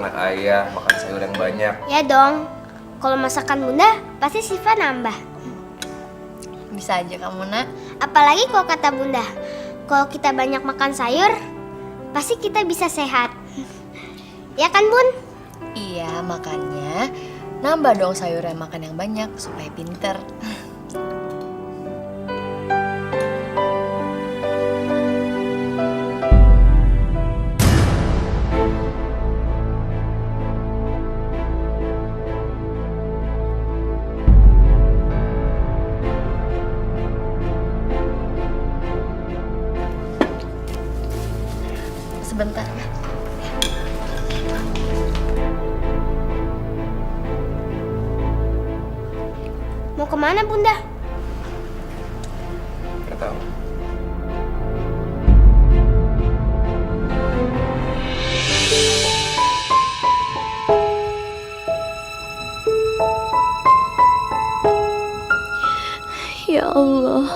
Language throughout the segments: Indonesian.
anak ayah makan sayur yang banyak. Ya dong, kalau masakan bunda pasti Siva nambah. Bisa aja kamu, Nak. Apalagi kalau kata bunda, kalau kita banyak makan sayur, pasti kita bisa sehat. Ya kan bun? Iya, makanya nambah dong sayurnya, makan yang banyak supaya pinter. Sebentar ya. Mau kemana bunda? Gak tahu. Ya Allah,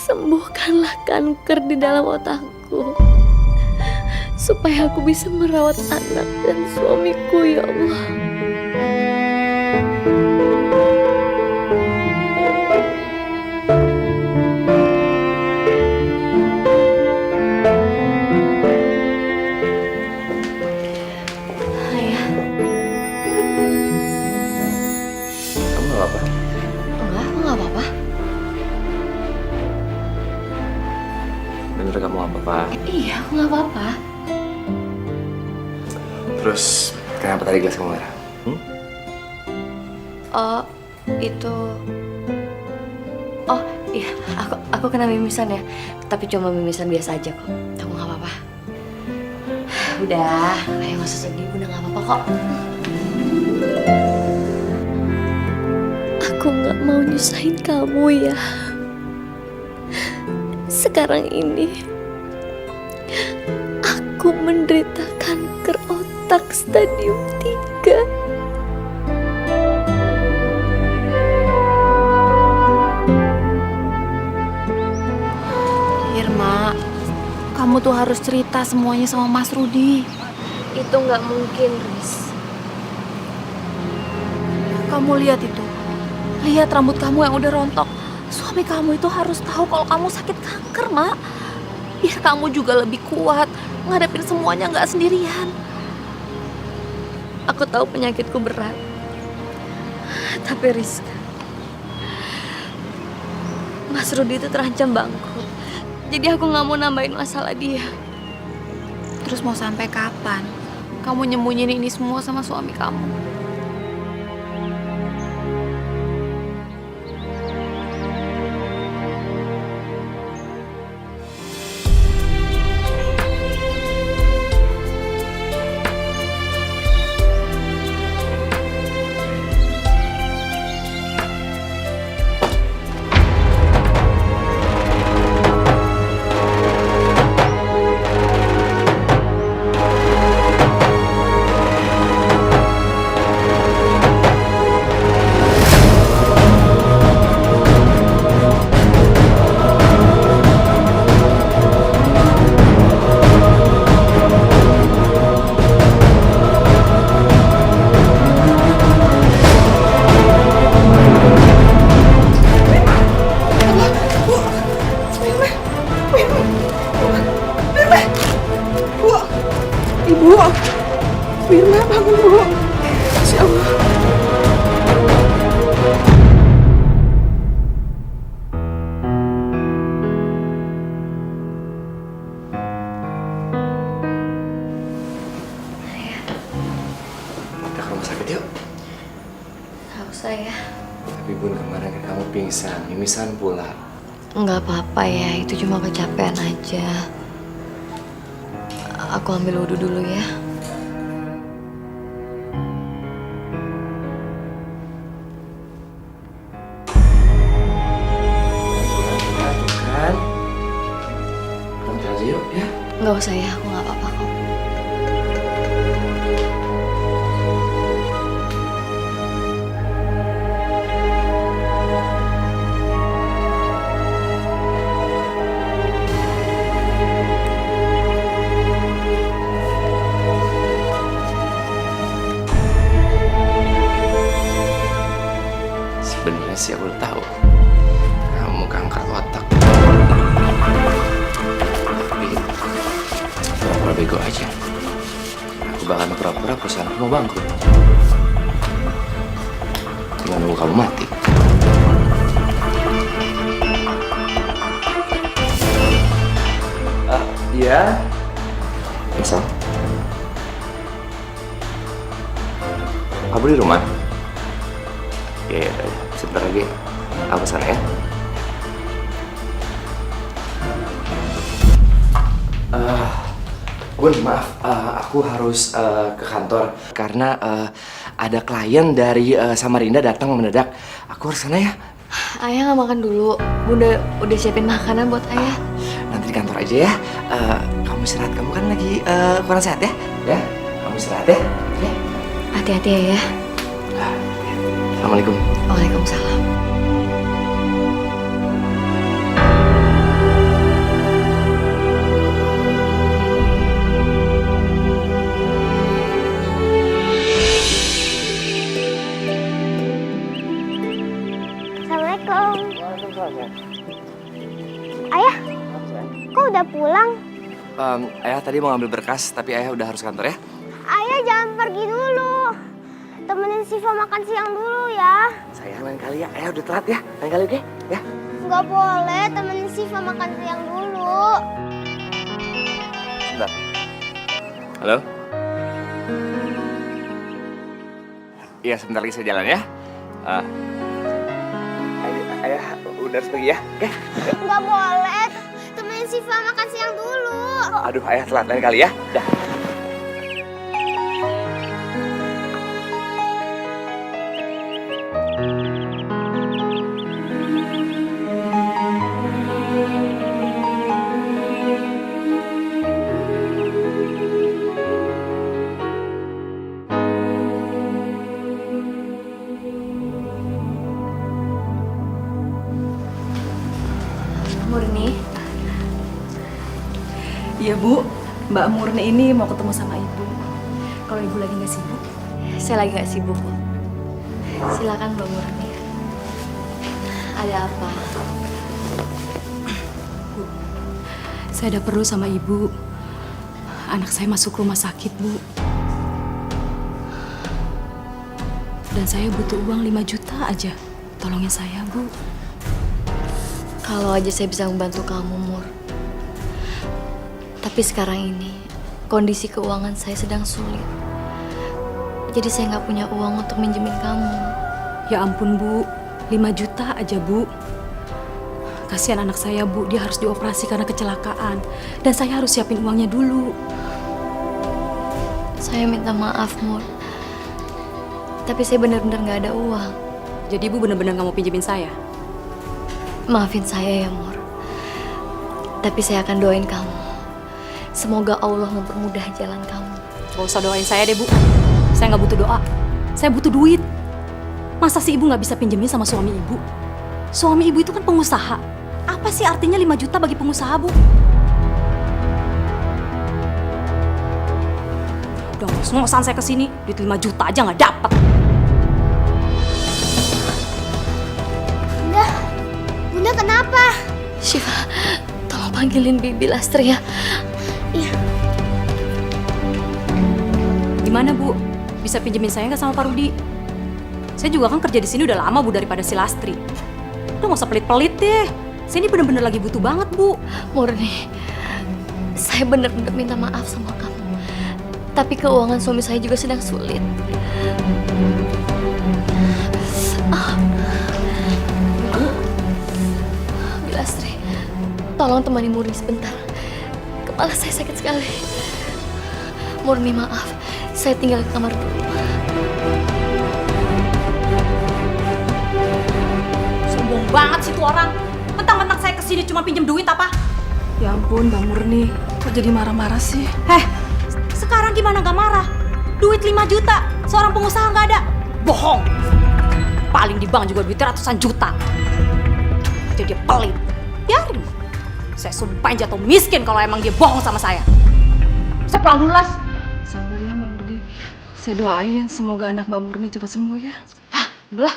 sembuhkanlah kanker di dalam otakku, supaya aku bisa merawat anak dan suamiku, ya Allah. Ayah, Kamu gak apa-apa? Enggak, aku nggak apa-apa. Bener kamu gak apa-apa? Iya, aku nggak apa-apa. Terus kenapa tadi gelas kamu merah? Oh, itu. Oh, iya, aku kena mimisan ya. Tapi cuma mimisan biasa aja kok. Kamu nggak apa-apa. Udah, kayak nggak usah sedih. Udah nggak apa-apa kok. aku gak mau nyusahin kamu ya. Sekarang ini, aku menderita kanker otak stadium 3. Irma, kamu tuh harus cerita semuanya sama Mas Rudi. Itu gak mungkin, Riz. Kamu lihat itu. Lihat rambut kamu yang udah rontok. Suami kamu itu harus tahu kalau kamu sakit kanker, Mak. Biar kamu juga lebih kuat ngadepin semuanya nggak sendirian. Aku tahu penyakitku berat. Tapi Rizka, Mas Rudi itu terancam bangkrut. Jadi aku gak mau nambahin masalah dia. Terus mau sampai kapan kamu nyembunyiin ini semua sama suami kamu? Ibu, Firna bangun Bu. Insya Allah. Kita ke rumah sakit yuk. Gak usah ya. Tapi bun, kemarin kan kamu pingsan, mimisan pula. Nggak apa-apa ya, itu cuma kecapean aja. Aku ambil wudhu dulu ya. Kan? Nanti aja yuk ya. Nggak usah ya, aku nggak apa-apa kok. bego aja. Aku bakal pura-pura perusahaan mau bangkrut. Tinggal nunggu kamu mati. Iya. Misal. Kamu di rumah? Iya, sebentar lagi. Aku sana ya. Bun, maaf, aku harus ke kantor karena ada klien dari Samarinda datang mendadak. Aku harus sana ya. Ayah nggak makan dulu. Bunda udah siapin makanan buat ayah. Nanti di kantor aja ya. Kamu istirahat, kamu kan lagi kurang sehat ya? Ya, kamu istirahat ya. Ya. Hati-hati ya, ya. Assalamualaikum. Waalaikumsalam. Assalamualaikum. Ayah, kok udah pulang? Ayah tadi mau ngambil berkas, tapi ayah udah harus kantor ya. Ayah jangan pergi dulu. Temenin Siva makan siang dulu ya. Sayang, lain kali ya. Ayah udah telat ya. Lain kali oke? Ya. Nggak boleh, temenin Siva makan siang dulu. Sebentar. Halo? Iya, sebentar lagi saya jalan ya. Ayah udah harus pergi ya. Oke? Nggak boleh, temenin Siva makan siang dulu. Aduh, ayah telat. Lain kali ya. Dah. Murni, Iya Bu, Mbak Murni ini mau ketemu sama Ibu. Kalau Ibu lagi nggak sibuk. saya lagi nggak sibuk kok. Silakan Mbak Murni. Ada apa? Saya ada perlu sama Ibu. Anak saya masuk rumah sakit Bu. Dan saya butuh uang 5 juta aja. Tolongin saya Bu. Kalau aja saya bisa membantu kamu, Mur. Tapi sekarang ini, kondisi keuangan saya sedang sulit. Jadi saya nggak punya uang untuk minjemin kamu. Ya ampun Bu, 5 juta aja Bu. Kasihan anak saya Bu, dia harus dioperasi karena kecelakaan. Dan saya harus siapin uangnya dulu. Saya minta maaf, Mur. Tapi saya benar-benar nggak ada uang. Jadi Ibu benar-benar nggak mau pinjemin saya? Maafin saya ya, Mur. Tapi saya akan doain kamu. Semoga Allah mempermudah jalan kamu. Gak usah doain saya deh Bu. Saya nggak butuh doa. Saya butuh duit. Masa sih Ibu nggak bisa pinjemin sama suami Ibu? Suami Ibu itu kan pengusaha. Apa sih artinya 5 juta bagi pengusaha Bu? Udah ngos-ngosan saya kesini, duit 5 juta aja nggak dapet. Bunda kenapa? Syifa, tolong panggilin Bibi Lastri ya. Iya. Gimana Bu? Bisa pinjemin saya nggak sama Pak Rudi? Saya juga kan kerja di sini udah lama Bu daripada si Lastri. Udah nggak usah pelit-pelit deh. Saya ini bener-bener lagi butuh banget Bu. Murni, saya benar-benar minta maaf sama kamu. Tapi keuangan suami saya juga sedang sulit. Bilastri, tolong temani Murni sebentar. Kepala saya sakit sekali. Murni maaf, saya tinggal di kamar dulu. Sombong banget sih tuh orang. Mentang-mentang saya kesini cuma pinjem duit apa? Ya ampun, Mbak Murni. Kok jadi marah-marah sih? Sekarang gimana gak marah? Duit 5 juta, seorang pengusaha gak ada. Bohong. Paling di bank juga duitnya ratusan juta. Jadi dia pelit. Biarin. Saya sumpahin jatuh miskin kalau emang dia bohong sama saya. Saya pulang dulu, Las. Sabar ya Mbak Murni. Saya doain semoga anak Mbak Murni cepat sembuh ya. Belah.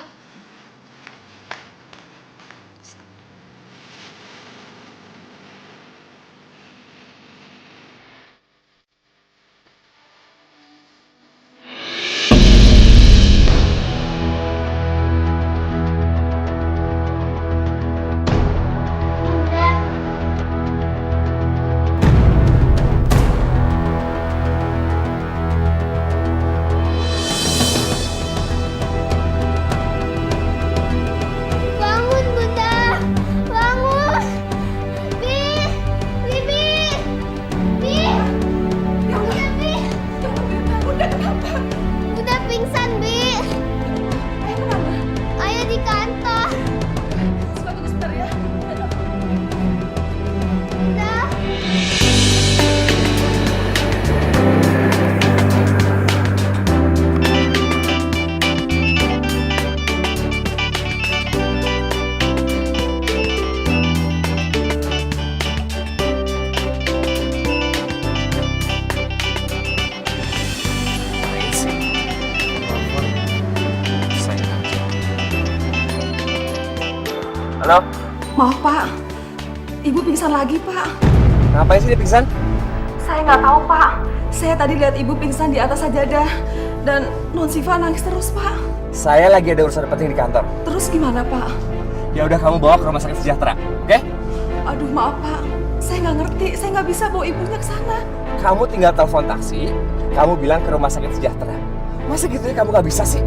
Halo? Maaf Pak, Ibu pingsan lagi Pak. Ngapain sih dia pingsan? Saya nggak tahu Pak. Saya tadi lihat Ibu pingsan di atas sajadah dan Non Siva nangis terus Pak. Saya lagi ada urusan penting di kantor. Terus gimana Pak? Ya udah kamu bawa ke rumah sakit sejahtera, oke? Aduh maaf Pak, saya nggak ngerti, saya nggak bisa bawa ibunya ke sana. Kamu tinggal telepon taksi, kamu bilang ke rumah sakit sejahtera. Masa gitu ya kamu nggak bisa sih?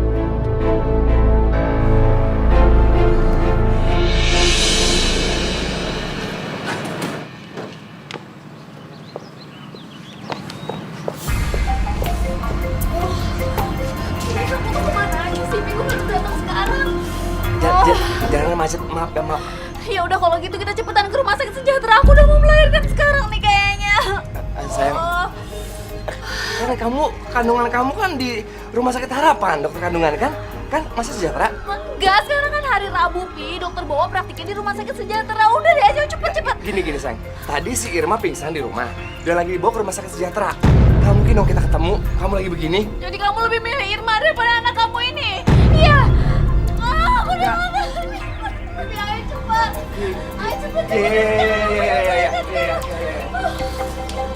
Jangan macet, maaf ya maaf. Ya udah kalau gitu kita cepetan ke rumah sakit sejahtera. Aku udah mau melahirkan sekarang nih kayaknya. Sayang, karena kandungan kamu kan di rumah sakit harapan, dokter kandungan kan? Kan masa sejahtera? Enggak, sekarang kan hari Rabu, Pi. Dokter bawa praktiknya di rumah sakit sejahtera. Udah deh, ayo cepet-cepet. Gini sayang, tadi si Irma pingsan di rumah dan lagi dibawa ke rumah sakit sejahtera. Gak mungkin dong kita ketemu, kamu lagi begini. Jadi kamu lebih milih Irma daripada anak kamu ini? Iya. Aku udah Ya. mau. Tapi ayo cepat. Ayo cepet. Iya.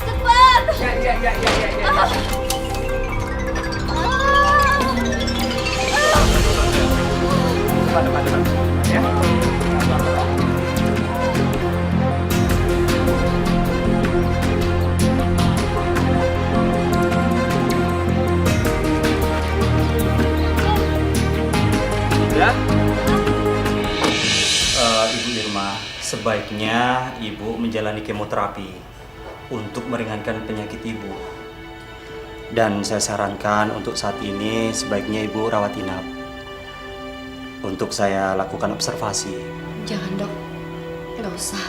Cepat. Iya. Depan. Ya. Ya. Ibu Irma, sebaiknya Ibu menjalani kemoterapi untuk meringankan penyakit Ibu. Dan saya sarankan untuk saat ini sebaiknya Ibu rawat inap. Untuk saya lakukan observasi. Jangan dok, nggak usah.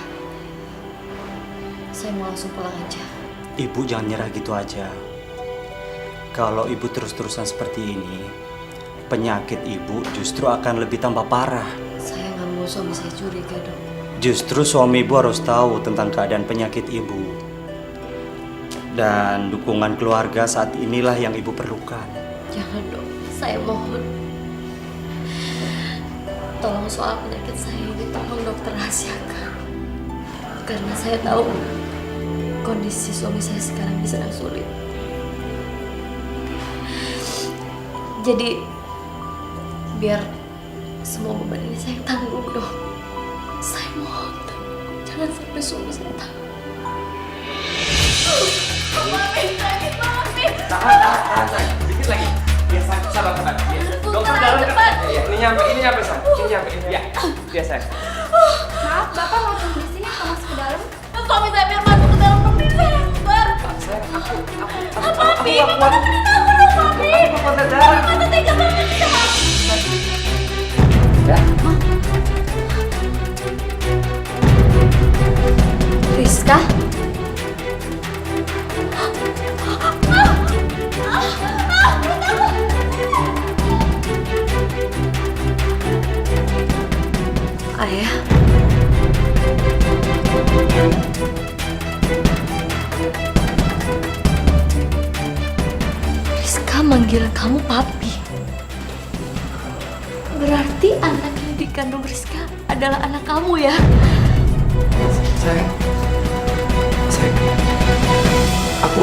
Saya mau langsung pulang aja. Ibu jangan nyerah gitu aja. Kalau Ibu terus-terusan seperti ini, penyakit Ibu justru akan lebih tambah parah. Saya nggak mau suami saya curiga dok. Justru suami Ibu harus tahu tentang keadaan penyakit Ibu. Dan dukungan keluarga saat inilah yang Ibu perlukan. Jangan dok, saya mohon. Tolong soal penyakit saya ini tolong dokter rahasiakan. Karena saya tahu kondisi suami saya sekarang sedang sulit. Jadi biar semua beban ini saya tanggung dok. Saya mohon jangan sampai suami saya tahu. Mami, sakit mami. Tahan, sayang. Dikit lagi. Ya, sabar. Ya. Dokter dalam cepat. Ya, ini nyampe, sayang. Ini nyampe. Ya, sayang. Maaf, Bapak mau tunggu di sini atau masuk ke dalam? Suami saya biar masuk ke dalam rumah saya keluar. Sayang, aku Mami, kuat. Mami, Mami. Aku kuat darah. Mami tega banget sama Ya. Rizka? Ayah. Rizka manggil kamu papi. Berarti anak yang dikandung Rizka adalah anak kamu ya? Sayang. Aku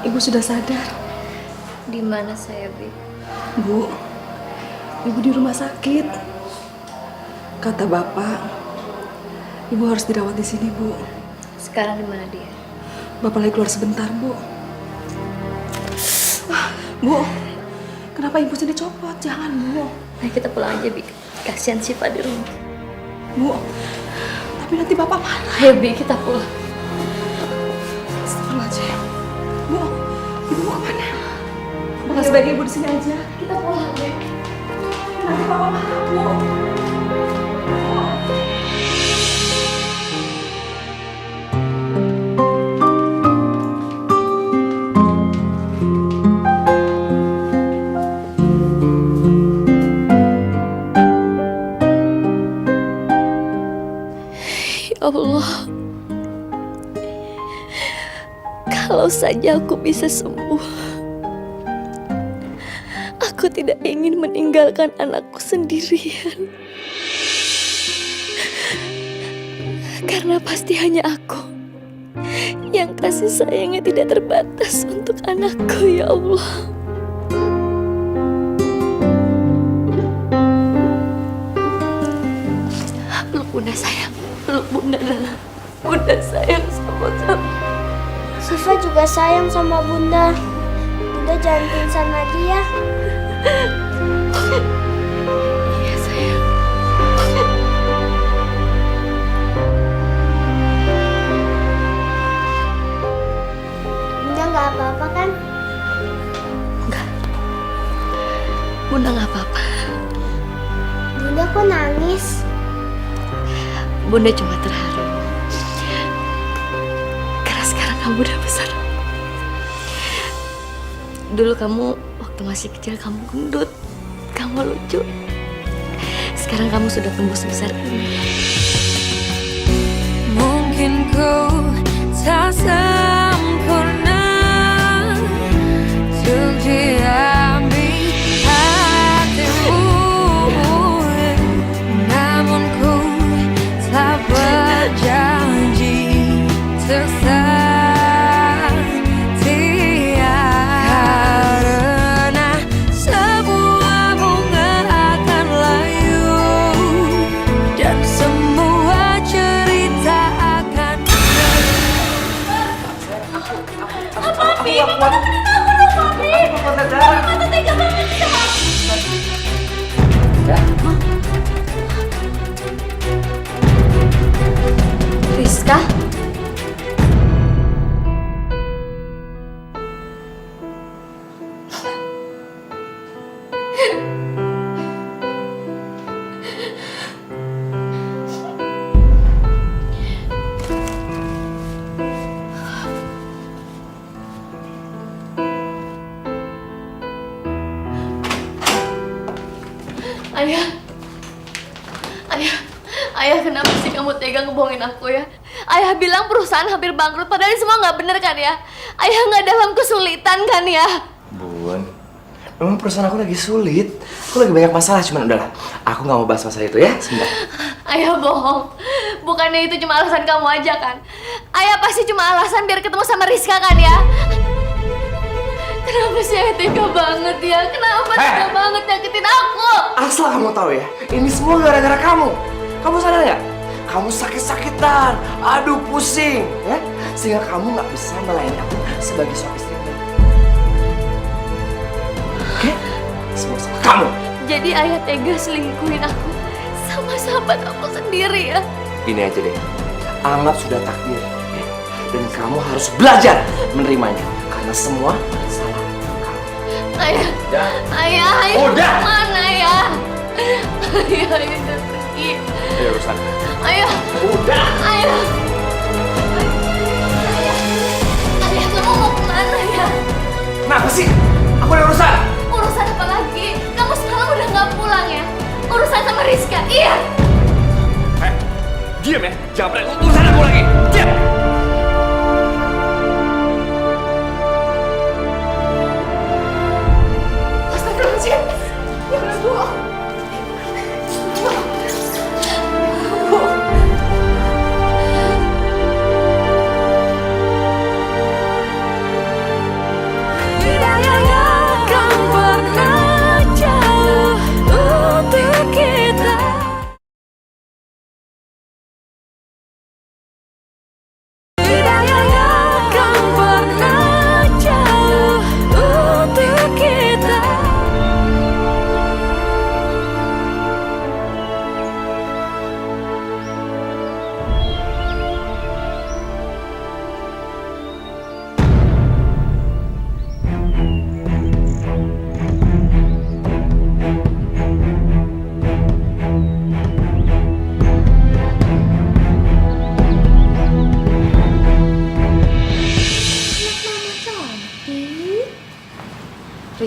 Ibu sudah sadar. Di mana saya, Bi? Bu, Ibu di rumah sakit. Kata Bapak, Ibu harus dirawat di sini, Bu. Sekarang di mana dia? Bapak lagi keluar sebentar, Bu. Bu, kenapa Ibu sini copot? Jangan, Bu. Ayo kita pulang aja, Bi. Kasihan Siva di rumah. Bu, tapi nanti Bapak marah. Ayo, Bi, kita pulang. Astagfirullahaladzim. Bu, Ibu mau kemana? Bukan sebaiknya Ibu di sini aja. Kita pulang, Bi. nanti papa marah, Bu. Ya Allah, kalau saja aku bisa sembuh. Aku tidak ingin meninggalkan anakku sendirian. Karena pasti hanya aku yang kasih sayangnya tidak terbatas untuk anakku, ya Allah. Peluk bunda sayang, peluk bunda dalam. Bunda sayang sama kamu. Siva juga sayang sama Bunda. Bunda jangan pingsan lagi ya. Iya sayang. Bunda nggak apa-apa kan? Enggak. Bunda nggak apa-apa. Bunda kok nangis? Bunda cuma terharu. Karena sekarang kamu udah besar. Dulu kamu waktu masih kecil kamu gendut, kamu lucu. Sekarang kamu sudah tumbuh sebesar ini. Mungkin ku tak sempurna untuk diambil hatimu, namun ku tak berjanji untuk setia. Karena sebuah bunga akan layu dan semua cerita akan Rizka? Ayah, ayah kenapa sih kamu tega ngebohongin aku ya? Ayah bilang perusahaan hampir bangkrut, padahal ini semua nggak bener kan ya? Ayah nggak dalam kesulitan kan ya? Bun, memang perusahaan aku lagi sulit. Aku lagi banyak masalah, cuman udahlah. Aku nggak mau bahas masalah itu ya, sebentar. Ayah bohong, bukannya itu cuma alasan kamu aja kan? Ayah pasti cuma alasan biar ketemu sama Rizka kan ya? Kenapa sih ayah tega banget ya? Kenapa tega banget nyakitin aku? Asal kamu tahu ya, ini semua gara-gara kamu. Kamu sadar nggak? Kamu sakit-sakitan, aduh pusing, ya? Sehingga kamu nggak bisa melayani aku sebagai suami istri. Oke? Semua salah kamu. Jadi ayah tega selingkuhin aku sama sahabat aku sendiri ya? Ini aja deh, anggap sudah takdir, ya? Dan kamu harus belajar menerimanya, karena semua salah kamu. Ayah, Udah. ayah Udah. kemana ya? Ayah udah pergi. Ada urusan. Ayah, Udah. ayah. Ayah, kamu mau kemana ya? Kenapa sih? Aku ada urusan. Urusan apa lagi? Kamu sekarang udah nggak pulang ya? Urusan sama Rizka, iya? Diam ya, jangan pernah urusan aku lagi. Diam.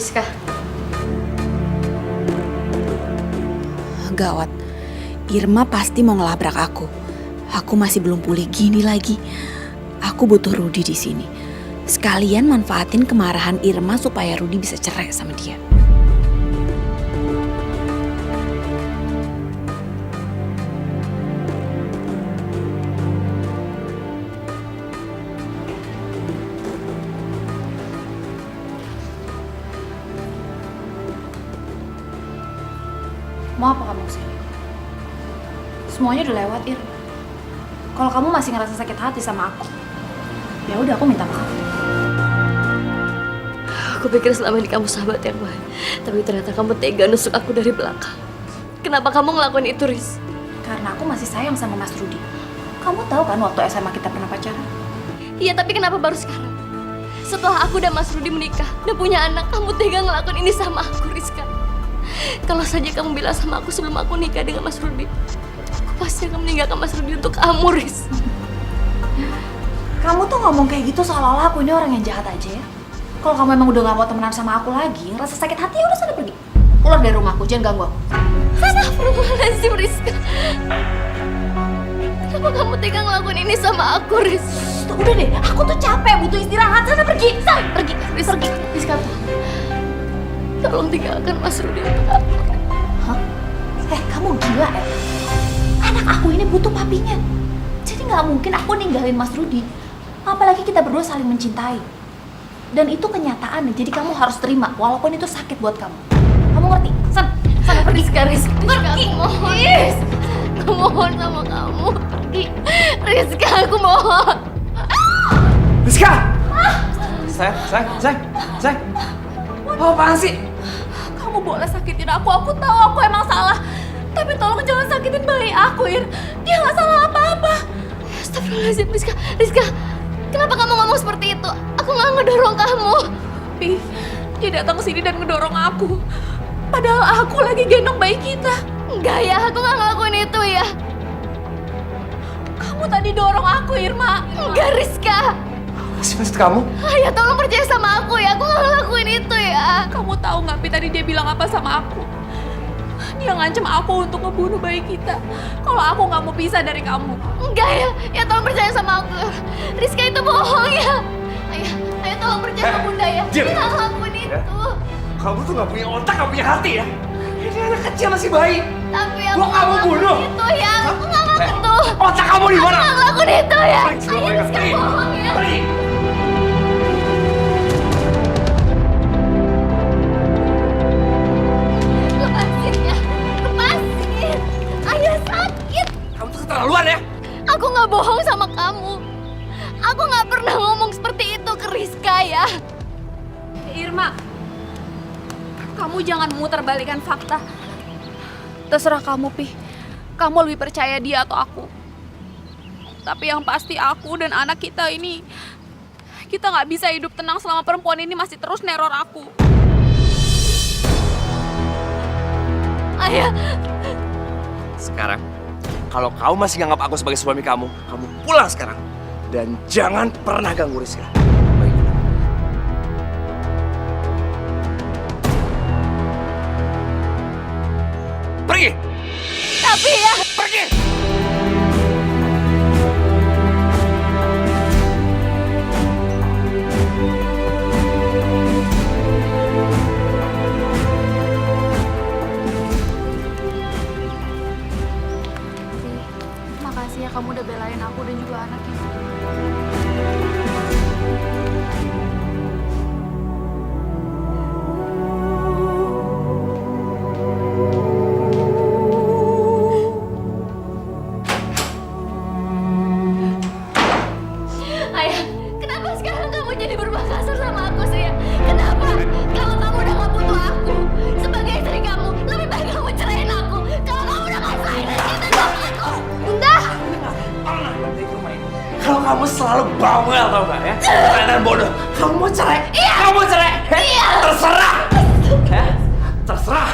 Rizka. Gawat. Irma pasti mau ngelabrak aku. Aku masih belum pulih gini lagi. Aku butuh Rudi di sini. Sekalian manfaatin kemarahan Irma supaya Rudi bisa cerai sama dia. Mau apa kamu kesini? Semuanya udah lewat, Ir. Kalau kamu masih ngerasa sakit hati sama aku, ya udah aku minta maaf. Aku pikir selama ini kamu sahabat yang baik, tapi ternyata kamu tega nusuk aku dari belakang. Kenapa kamu ngelakuin itu, Riz? Karena aku masih sayang sama Mas Rudi. Kamu tahu kan waktu SMA kita pernah pacaran? Iya, tapi kenapa baru sekarang? Setelah aku dan Mas Rudi menikah dan punya anak, kamu tega ngelakuin ini sama aku, Rizka. Kalau saja kamu bilang sama aku sebelum aku nikah dengan Mas Rudi, aku pasti akan meninggalkan Mas Rudi untuk kamu, Riz. Kamu tuh ngomong kayak gitu seolah-olah aku ini orang yang jahat aja ya. Kalau kamu emang udah gak mau temenan sama aku lagi, ngerasa sakit hati, ya udah sana pergi. Keluar dari rumahku, jangan ganggu aku. Astagfirullahaladzim, Rizka. Kenapa kamu tega ngelakuin ini sama aku, Riz? Tuh, udah deh, aku tuh capek, butuh istirahat. Sana pergi, sana pergi, pergi. Rizka, tolong tinggalkan Mas Rudi untuk aku. Hah? Kamu gila ya? Anak aku ini butuh papinya. Jadi nggak mungkin aku ninggalin Mas Rudi. Apalagi kita berdua saling mencintai. Dan itu kenyataan nih, jadi kamu harus terima walaupun itu sakit buat kamu. Kamu ngerti? Sana pergi. Rizka, aku mohon. Aku mohon sama kamu, pergi. Rizka, aku mohon. Rizka! Sayang. Oh, apaan sih? Kamu boleh sakitin aku tahu aku emang salah. Tapi tolong jangan sakitin bayi aku, Ir. Dia nggak salah apa-apa. Astagfirullahaladzim, Rizka. Kenapa kamu ngomong seperti itu? Aku nggak ngedorong kamu. Pi, dia datang ke sini dan ngedorong aku. Padahal aku lagi gendong bayi kita. Enggak ya, aku nggak ngelakuin itu ya. Kamu tadi dorong aku, Irma. Enggak, Rizka. Maksud kamu? Ayah, tolong percaya sama aku ya. Aku nggak ngelakuin itu ya. Kamu tahu nggak, Pi, tadi dia bilang apa sama aku? Dia ngancem aku untuk ngebunuh bayi kita kalau aku nggak mau pisah dari kamu. Enggak ya, ya tolong percaya sama aku. Rizka itu bohong ya. Ayah tolong percaya sama bunda ya. Diam. Dia nggak ngelakuin itu. Kamu tuh gak punya otak, gak punya hati ya? Ini anak kecil masih bayi. Tapi aku Gua nggak kamu bunuh. ngelakuin itu ya. Aku nggak ngelakuin itu. Otak kamu di mana? Aku nggak ngelakuin itu ya. Pergi, Ayah, Rizka pergi. bohong ya. Pergi. Lepasin ya. Lepasin. Ayah sakit. Kamu tuh keterlaluan ya? Aku nggak bohong sama kamu. Aku nggak pernah ngomong seperti itu ke Rizka ya. Irma, kamu jangan memutarbalikkan fakta. Terserah kamu, Pi. Kamu lebih percaya dia atau aku. Tapi yang pasti aku dan anak kita ini, kita nggak bisa hidup tenang selama perempuan ini masih terus neror aku. Ayah, Sekarang, kalau kamu masih nganggap aku sebagai suami kamu pulang sekarang. Dan jangan pernah ganggu Rizka. Baik. Pergi! tapi ya. Pergi! Makasih ya kamu udah belain aku dan juga anaknya. Ayah, kenapa sekarang kamu jadi berubah kasar sama aku sih ya? Kenapa? Kalau kamu udah gak butuh aku sebagai istri kamu, lebih baik kamu ceraiin aku. Kalau kamu udah gak sayang dan cinta sama aku. Bunda! Pernah dari rumah ini. Kalau kamu selalu bawel tau gak ya? Dan bodoh. Kamu mau cerai? Iya. Kamu mau cerai? Iya. Terserah. Terserah.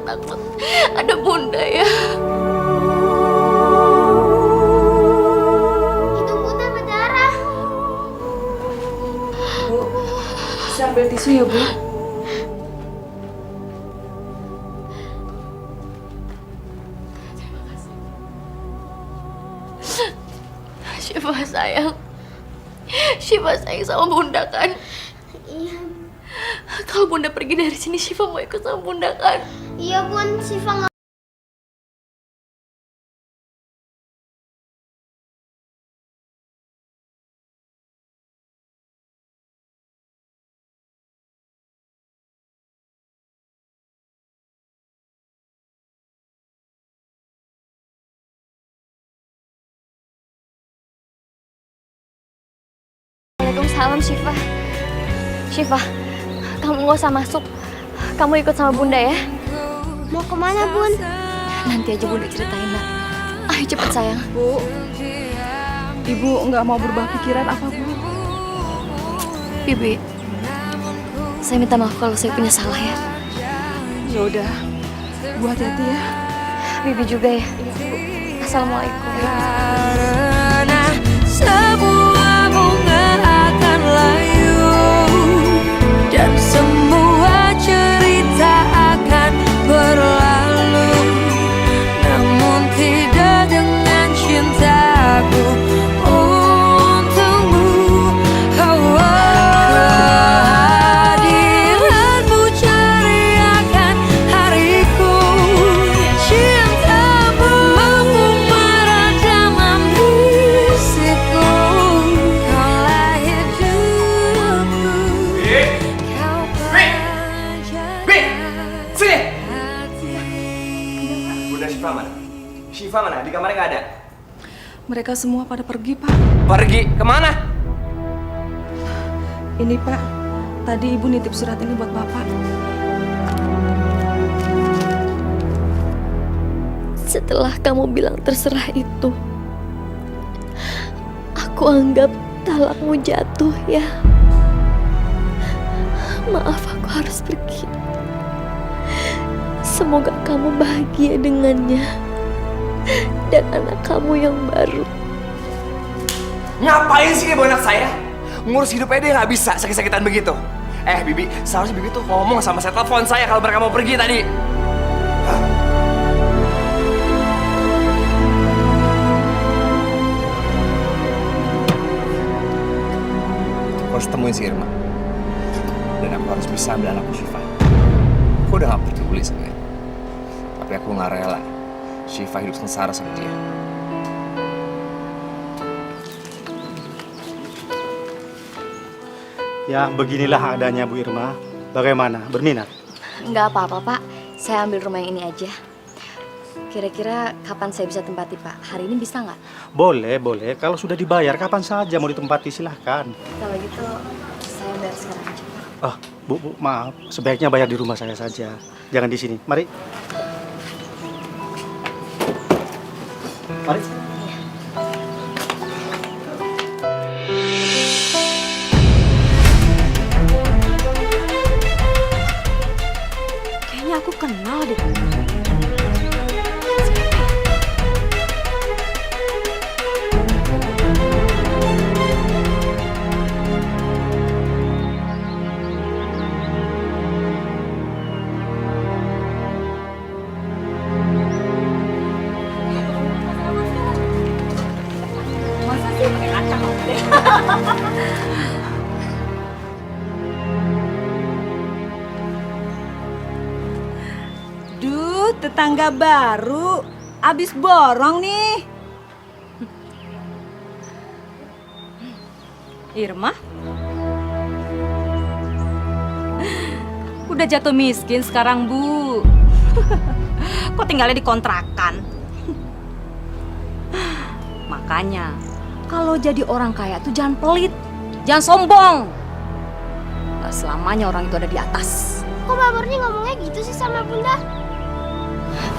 takut ada bunda ya. Itu bunda berdarah. Bu, saya ambil tisu ya, Bu. Syifa sayang sama bunda kan? Iya. Kalau bunda pergi dari sini, Syifa mau ikut sama bunda kan? Iya bun, Syifa nggak. Waalaikumsalam Syifa. Syifa, kamu nggak usah masuk. Kamu ikut sama bunda ya. Mau kemana bun? Nanti aja bunda ceritain nak. Ayo cepet sayang. Bu, Ibu nggak mau berubah pikiran apa, Bu? Bibi, saya minta maaf kalau saya punya salah ya. Ya udah, Bu hati-hati ya. Bibi juga ya. Assalamualaikum. Karena sebuah bunga akan layu dan semua cerita akan berlalu, namun tidak dengan cintaku untukmu. Kehadiranmu ceriakan hariku, cintamu mampu meredam ambisiku. Kaulah hidupku, kau Sini! hati. Bunda Syifa mana? Syifa mana? Di kamarnya nggak ada. Mereka semua pada pergi, Pak. Pergi kemana? Ini, Pak. Tadi Ibu nitip surat ini buat Bapak. Setelah kamu bilang terserah itu, aku anggap talakmu jatuh ya. Maaf, aku harus pergi. Semoga kamu bahagia dengannya dan anak kamu yang baru. Ngapain sih ibu anak saya? Ngurus hidup aja dia nggak bisa sakit-sakitan begitu. Bibi, seharusnya Bibi tuh ngomong sama saya, telepon saya kalau mereka mau pergi tadi. Aku harus temuin si Irma. Dan aku harus bisa ambil anakku Syifa. Aku udah gak peduli sama dia. Tapi aku gak rela Syifa hidup sengsara sama dia. Ya, beginilah adanya Bu Irma. Bagaimana? Berminat? Nggak apa-apa Pak, saya ambil rumah yang ini aja. Kira-kira kapan saya bisa tempati Pak? Hari ini bisa nggak? Boleh, boleh. Kalau sudah dibayar, kapan saja mau ditempati silahkan. Kalau gitu saya bayar sekarang aja Pak. Oh, Bu, maaf. Sebaiknya bayar di rumah saya saja. Jangan di sini. Mari. Mari. Kayaknya aku kenal deh. Duh, tetangga baru. Abis borong nih. Irma? Udah jatuh miskin sekarang, Bu. Kok tinggalnya di kontrakan? Makanya, kalau jadi orang kaya tuh jangan pelit. Jangan sombong. Gak selamanya orang itu ada di atas. Kok Mbak Murni ngomongnya gitu sih sama Bunda?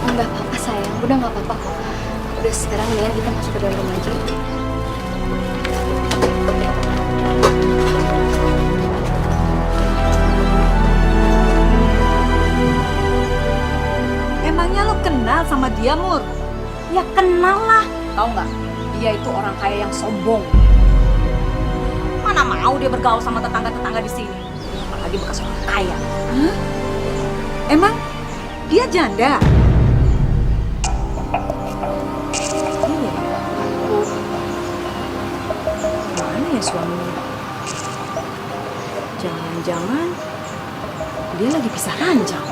Nggak apa-apa sayang, udah nggak apa-apa kok. Udah sekarang mendingan kita masuk ke dalam rumah aja. sama dia, Mur? Ya kenal lah. Tahu nggak? Dia itu orang kaya yang sombong. Mana mau dia bergaul sama tetangga-tetangga di sini? Apalagi bekas orang kaya. Hah? Emang dia janda? Iya. Mana ya suaminya? Jangan-jangan dia lagi pisah ranjang.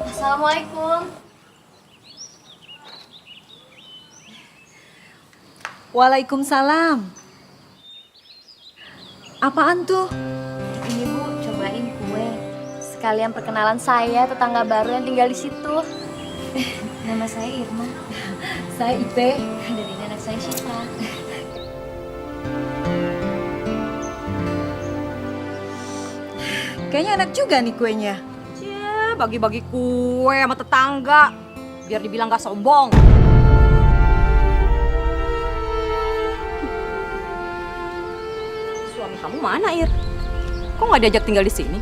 Assalamualaikum. Waalaikumsalam. Apaan tuh? Ini Bu, cobain kue. Sekalian perkenalan saya, tetangga baru yang tinggal di situ. Nama saya Irma. Saya Ipe. Dan ini anak saya Syifa. Kayaknya enak juga nih kuenya. Cie, bagi-bagi kue sama tetangga. Biar dibilang gak sombong. Suami kamu mana, Ir? Kok gak diajak tinggal di sini?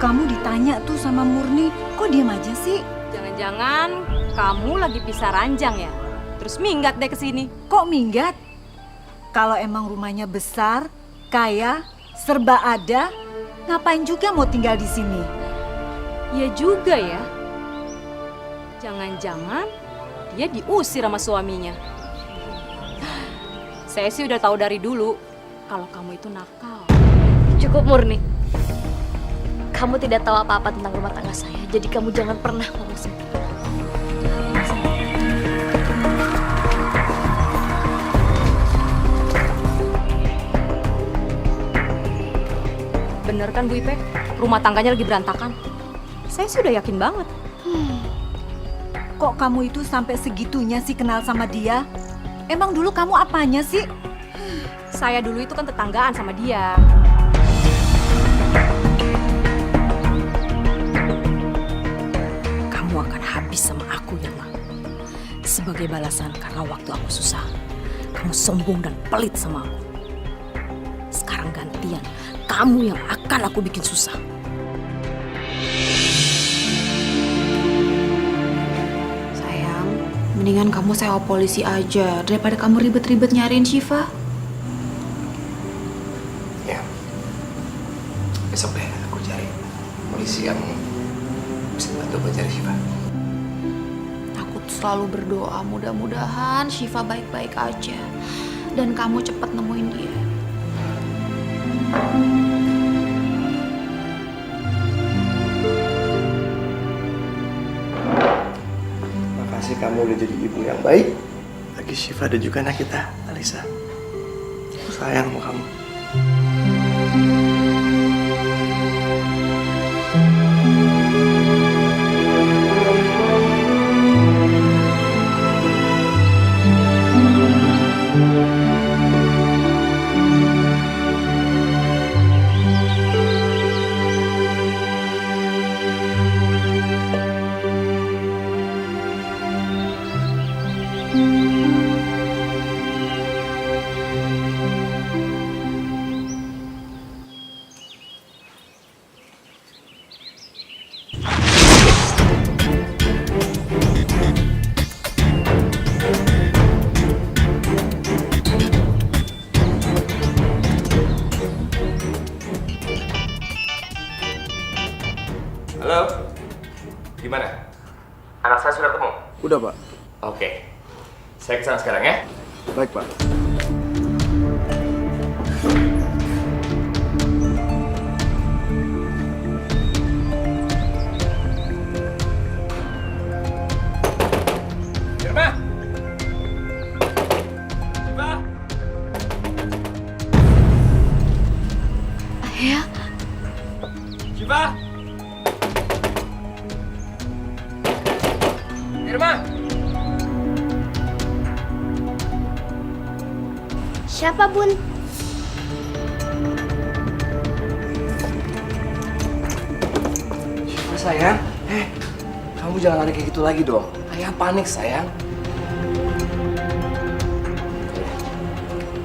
Kamu ditanya tuh sama Murni, kok diam aja sih? Jangan-jangan kamu lagi pisah ranjang ya? Terus minggat deh ke sini. Kok minggat? Kalau emang rumahnya besar, kaya, serba ada, ngapain juga mau tinggal di sini? Ya juga ya. Jangan-jangan dia diusir sama suaminya. Saya sih udah tahu dari dulu kalau kamu itu nakal. Cukup Murni. Kamu tidak tahu apa-apa tentang rumah tangga saya, jadi kamu jangan pernah ngomong seperti itu. Bener kan Bu Ipe? Rumah tangganya lagi berantakan. Saya sih udah yakin banget. Kok kamu itu sampai segitunya sih kenal sama dia? Emang dulu kamu apanya sih? Saya dulu itu kan tetanggaan sama dia. Kamu akan habis sama aku, Irma. Sebagai balasan karena waktu aku susah, kamu sombong dan pelit sama aku. Sekarang gantian, kamu yang akan aku bikin susah. Sayang, mendingan kamu sewa polisi aja daripada kamu ribet-ribet nyariin Syifa. Ya. Besok deh aku cari polisi yang bisa bantu gue cari Syifa. Aku tuh selalu berdoa mudah-mudahan Syifa baik-baik aja dan kamu cepat nemuin dia. Makasih kamu udah jadi ibu yang baik bagi Syifa dan juga anak kita, Alisa. Aku sayang sama kamu. Halo, gimana? Anak saya sudah ketemu? Udah, Pak. Oke, saya kesana sekarang ya. Baik, Pak. Irma! Syifa! Ayah, Syifa! Irma! Siapa, Bun? Syifa sayang, Kamu jangan ada kayak gitu lagi dong. Ayah panik, sayang.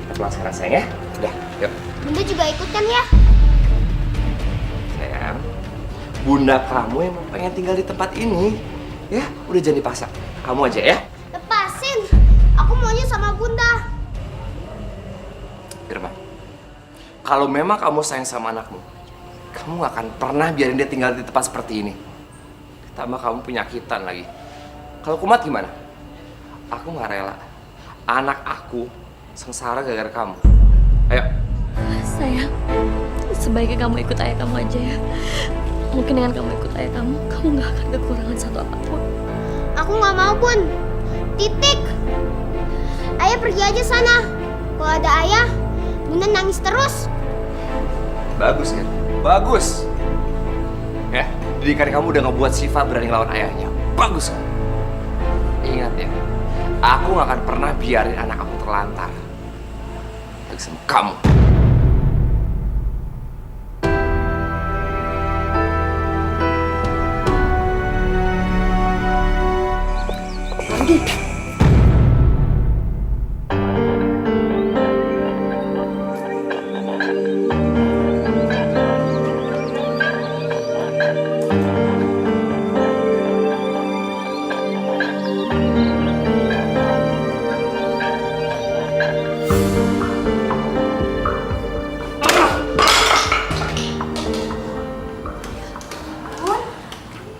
Kita pulang sekarang, sayang ya. Udah, yuk. Bunda juga ikut kan ya? Sayang, bunda kamu yang pengen tinggal di tempat ini. Ya, udah jangan dipaksa. Kamu aja ya. Lepasin. Aku maunya sama Bunda. Irma, kalau memang kamu sayang sama anakmu, kamu gak akan pernah biarin dia tinggal di tempat seperti ini. Ditambah kamu penyakitan lagi. Kalau kumat gimana? Aku gak rela anak aku sengsara gara-gara kamu. Ayo. Sayang, sebaiknya kamu ikut ayah kamu aja ya. Mungkin dengan kamu ikut ayah kamu gak akan kekurangan satu apapun. Aku nggak mau, Bun. Titik. Ayah pergi aja sana. Kalau ada ayah, Bunda nangis terus. Bagus kan? Bagus. Ya, didikan kamu udah ngebuat Syifa berani ngelawan ayahnya. Bagus kan? Ingat ya, aku gak akan pernah biarin anak aku terlantar. Lagi sama kamu.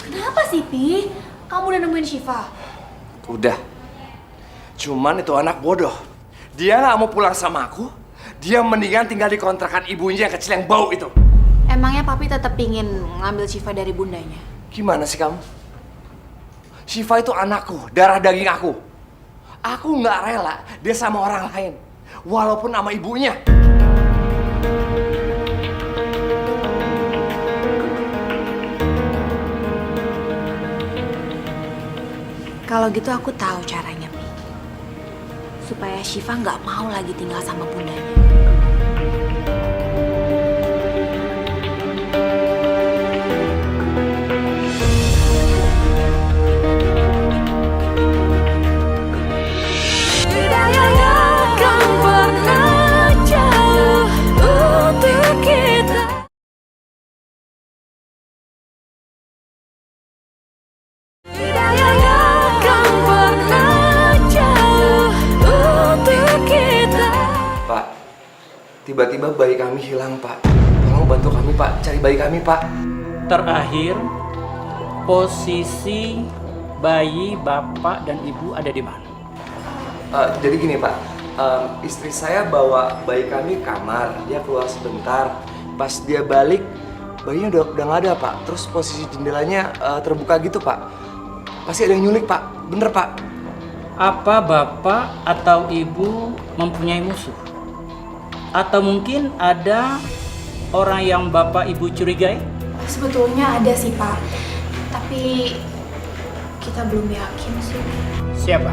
Kenapa sih, Pi? Kamu udah nemuin Syifa? Udah. Cuman itu anak bodoh. Dia gak mau pulang sama aku. Dia mendingan tinggal di kontrakan ibunya yang kecil yang bau itu. Emangnya Papi tetap pingin ngambil Syifa dari bundanya? Gimana sih kamu? Syifa itu anakku, darah daging aku. Aku gak rela dia sama orang lain. Walaupun sama ibunya. Kalau gitu aku tahu caranya, Pi. Supaya Syifa nggak mau lagi tinggal sama bundanya. Tiba-tiba bayi kami hilang, Pak. Tolong bantu kami, Pak. Cari bayi kami, Pak. Terakhir, posisi bayi bapak dan ibu ada di mana? Jadi gini, Pak. Istri saya bawa bayi kami ke kamar. Dia keluar sebentar. Pas dia balik, bayinya udah nggak ada, Pak. Terus posisi jendelanya terbuka gitu, Pak. Pasti ada yang nyulik, Pak. Bener, Pak. Apa bapak atau ibu mempunyai musuh? Atau mungkin ada orang yang bapak ibu curigai? Sebetulnya ada sih, Pak. Tapi kita belum yakin sih. Siapa?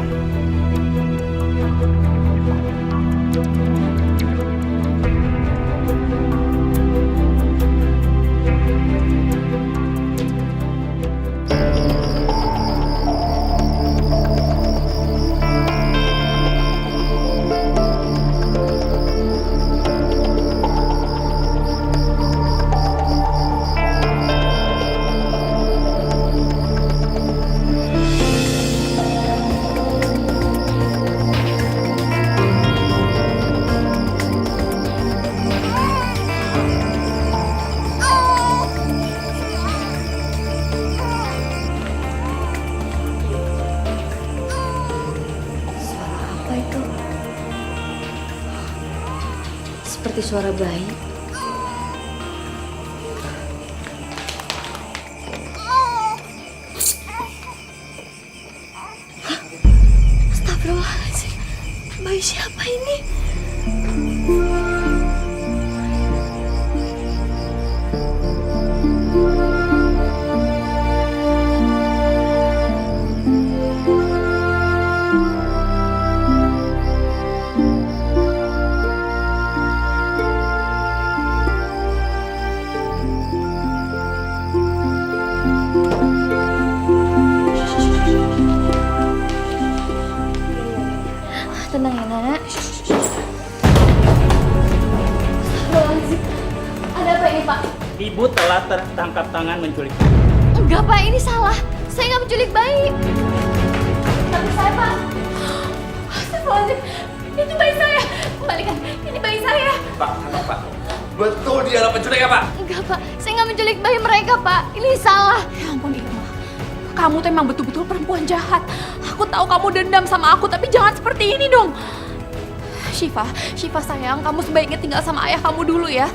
Seperti suara bayi. Astagfirullahaladzim. Bayi siapa ini? ibu telah tertangkap tangan menculik. Enggak Pak, ini salah. Saya nggak menculik bayi. Tapi saya Pak. Astagfirullahaladzim, itu bayi saya. Kembalikan, ini bayi saya. Pak, Pak. Betul dia adalah penculik ya, Pak? Enggak Pak, saya nggak menculik bayi mereka Pak. Ini salah. Ya ampun Irma, kamu tuh emang betul-betul perempuan jahat. Aku tahu kamu dendam sama aku, tapi jangan seperti ini dong. Syifa sayang, kamu sebaiknya tinggal sama ayah kamu dulu ya.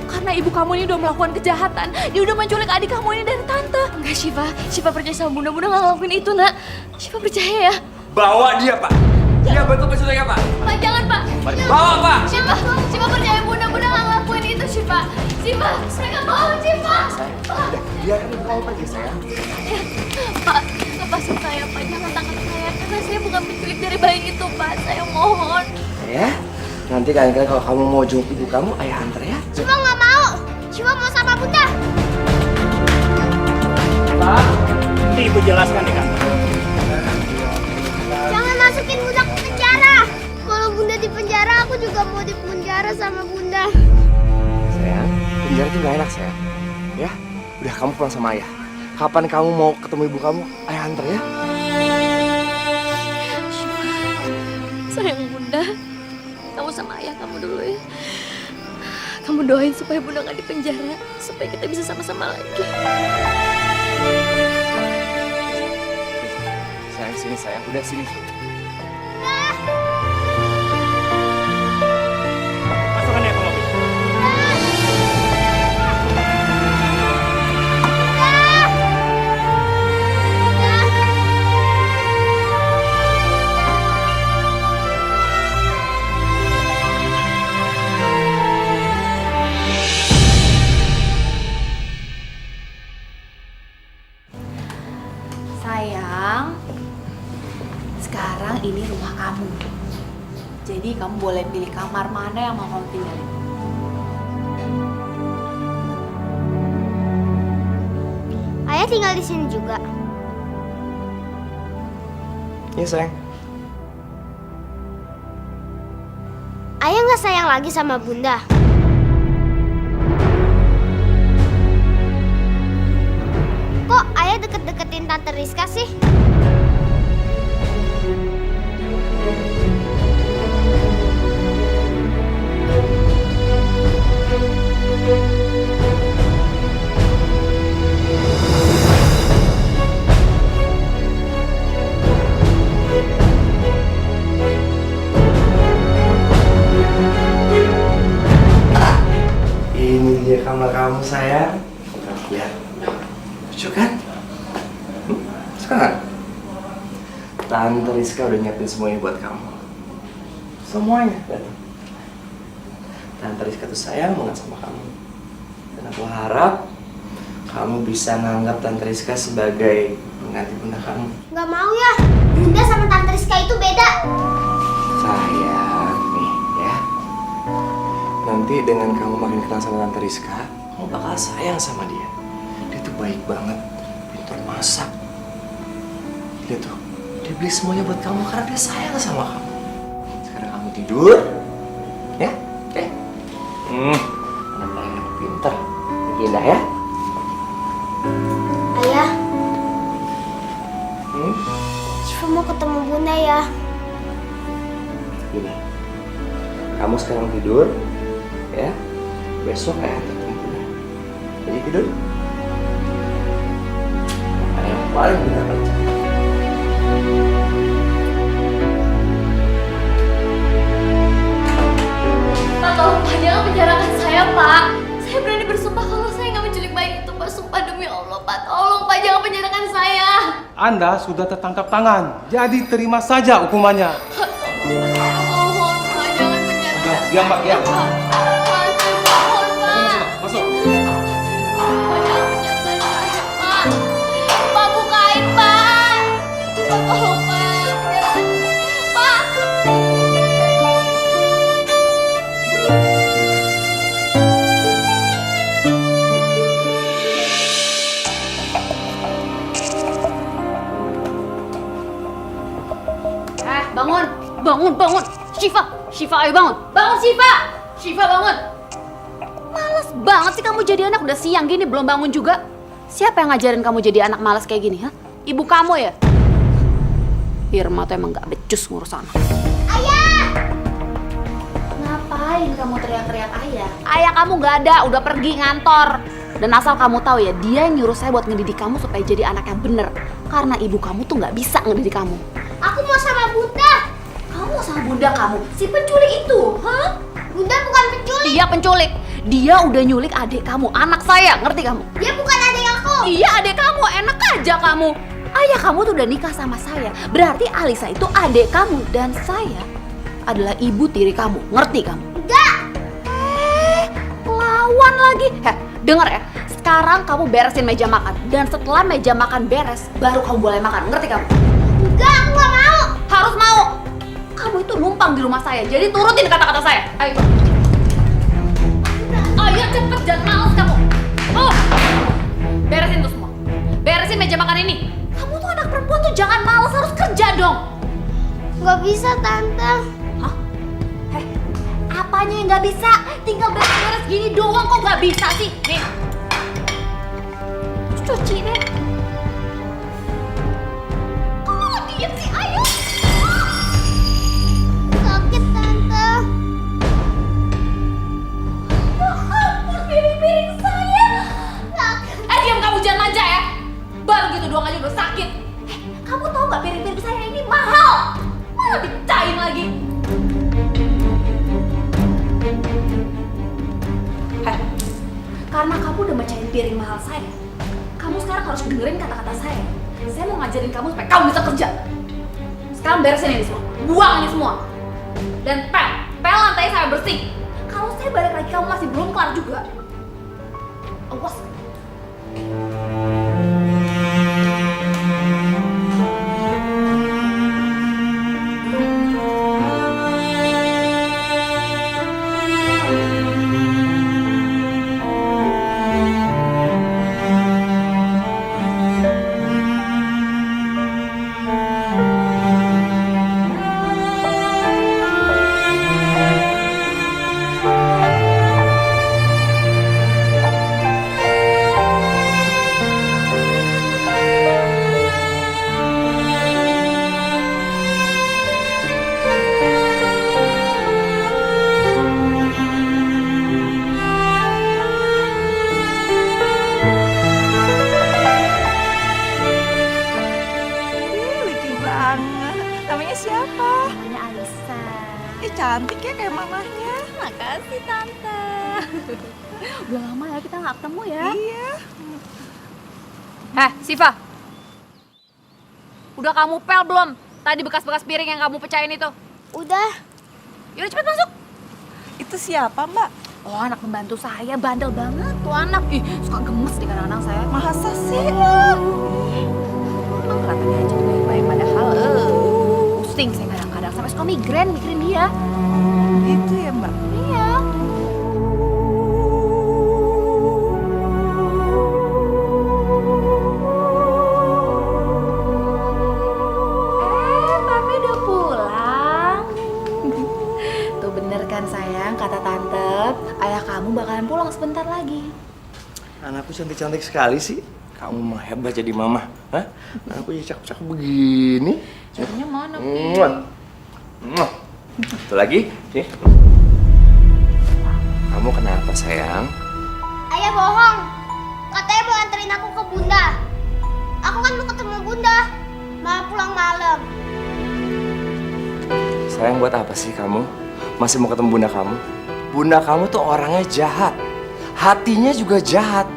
Karena ibu kamu ini udah melakukan kejahatan. Dia udah menculik adik kamu ini dari tante. Enggak Syifa percaya sama Bunda. Bunda nggak ngelakuin itu nak. Syifa percaya ya. Bawa dia, Pak. Dia betul penculik ya, Pak? Pak jangan Pak. Bawa, Pak. Syifa percaya Bunda. Bunda nggak ngelakuin itu Syifa. Mereka bohong Syifa. Udah, biarkan ibu kamu pergi, sayang. Pak, lepasin saya Pak. Jangan tangkap saya. Karena saya bukan penculik dari bayi itu Pak. Saya mohon. Ya, nanti kalian kalau kamu mau jenguk ibu kamu, ayah antar ya. Syifa nggak mau. Syifa mau sama Bunda. Pak, ibu jelaskan di kantor. Jangan masukin Bunda ke penjara. Kalau Bunda di penjara, aku juga mau di penjara sama Bunda. Sayang, penjara itu gak enak, sayang. Ya, udah kamu pulang sama ayah. Kapan kamu mau ketemu ibu kamu, ayah antar ya. Sayang Bunda, kamu sama ayah kamu dulu ya. Kamu doain supaya Bunda nggak di penjara, supaya kita bisa sama-sama lagi. Sayang, sini sayang. Udah, sini. Masukkan dia ke mobil. Sayang, sekarang ini rumah kamu. Jadi kamu boleh pilih kamar mana yang mau kamu tinggalin. Ayah tinggal di sini juga. Iya, sayang. Ayah nggak sayang lagi sama Bunda. Kok ayah deket-deketin Tante Rizka sih? Ini dia kamar kamu, sayang. Lihat. Lucu kan? Sekarang Tante Rizka udah nyiapin semuanya buat kamu. Semuanya. Tante Rizka tuh sayang banget sama kamu. Dan aku harap kamu bisa menganggap Tante Rizka sebagai pengganti bunda kamu. Nggak mau ya. Bunda sama Tante Rizka itu beda. Sayang, nih ya. Nanti dengan kamu makin kenal sama Tante Rizka, kamu bakal sayang sama dia. Dia tuh baik banget, pintar masak. Dia tuh, dia beli semuanya buat kamu karena dia sayang sama kamu. Sekarang kamu tidur, ya? Anak yang pintar, indah ya? Ayah, Syifa mau ketemu Bunda ya. Gini, kamu sekarang tidur, ya? Besok ayah ketemu Bunda. Jadi tidur. Ayah yang paling benar kerja. Pak, tolong Pak, jangan penjarakan saya Pak. Saya berani bersumpah kalau saya nggak menculik bayi itu Pak. Sumpah demi Allah Pak, tolong Pak, jangan penjarakan saya. Anda sudah tertangkap tangan, jadi terima saja hukumannya. Mohon Pak, jangan penjarakan Udah, diam Pak, diam. Pak, saya mohon Pak. Masuk. Pak, jangan penjarakan saya Pak. Pak, bukain Pak. Pak, tolong Pak. Pak. Bangun. Syifa, ayo bangun. Bangun Syifa. Syifa bangun. Males banget sih kamu jadi anak, udah siang gini belum bangun juga. Siapa yang ngajarin kamu jadi anak malas kayak gini, ha? Ibu kamu ya? Irma tuh emang gak becus ngurus anak. Ayah! Ngapain kamu teriak-teriak ayah? Ayah kamu gak ada, udah pergi ngantor. Dan asal kamu tahu ya, dia yang nyuruh saya buat ngedidik kamu supaya jadi anak yang bener. Karena ibu kamu tuh gak bisa ngedidik kamu. Aku mau sama Bunda. Kamu mau sama bunda kamu? Si penculik itu, ha? Bunda bukan penculik. Dia penculik. Dia udah nyulik adik kamu, anak saya, ngerti kamu? Dia bukan adik aku. Iya adik kamu, enak aja kamu. Ayah kamu tuh udah nikah sama saya. Berarti Alisa itu adik kamu dan saya adalah ibu tiri kamu, ngerti kamu? Enggak. Lawan lagi. Denger ya. Sekarang kamu beresin meja makan dan setelah meja makan beres, baru kamu boleh makan, ngerti kamu? Enggak, aku gak mau. Harus mau. Kamu itu numpang di rumah saya, jadi turutin kata-kata saya. Ayo. Ayo cepet, jangan males kamu. Oh, beresin tuh semua. Beresin meja makan ini. Kamu tuh anak perempuan tuh jangan males, harus kerja dong. Gak bisa, Tante. Hah? Apanya yang gak bisa? Tinggal beres-beres gini doang kok gak bisa sih? Nih. Cuci deh. Oh, diem sih, ayo. Sakit, Tante. Ya ampun, piring-piring saya. Diam kamu, jangan manja ya. Baru gitu doang aja udah sakit. Kamu tahu nggak piring-piring saya ini mahal? Malah dipecahin lagi. Karena kamu udah mecahin piring mahal saya, kamu sekarang harus dengerin kata-kata saya. Saya mau ngajarin kamu supaya kamu bisa kerja. Sekarang beresin ini semua, buang ini semua. Dan pel lantai saya bersih. Kalau saya balik lagi kamu masih belum kelar juga. Awas. Cantik ya kayak mamahnya. Makasih Tante. Udah lama ya kita nggak ketemu ya. Iya. Siva. Udah kamu pel belum? Tadi bekas-bekas piring yang kamu pecahin itu. Udah. Yaudah cepet masuk. Itu siapa, Mbak? Oh, anak pembantu saya, bandel banget tuh anak. Ih, suka gemes di kadang-kadang saya. Masa sih? Emang kelihatannya aja tuh baik-baik padahal pusing saya kadang-kadang sampai suka migrain mikirin dia. Itu ya, Mbak? Iya. Papi udah pulang. Tuh bener kan sayang, kata Tante, ayah kamu bakalan pulang sebentar lagi. Anakku cantik-cantik sekali sih. Kamu mah hebat jadi mama. Hah? Anakku ya cakep-cakep begini. Jadinya mana, Satu lagi, nih. Kamu kenapa sayang? Ayah bohong. Katanya mau anterin aku ke Bunda. Aku kan mau ketemu Bunda. Malah pulang malam. Sayang, buat apa sih kamu masih mau ketemu bunda kamu? Bunda kamu tuh orangnya jahat. Hatinya juga jahat.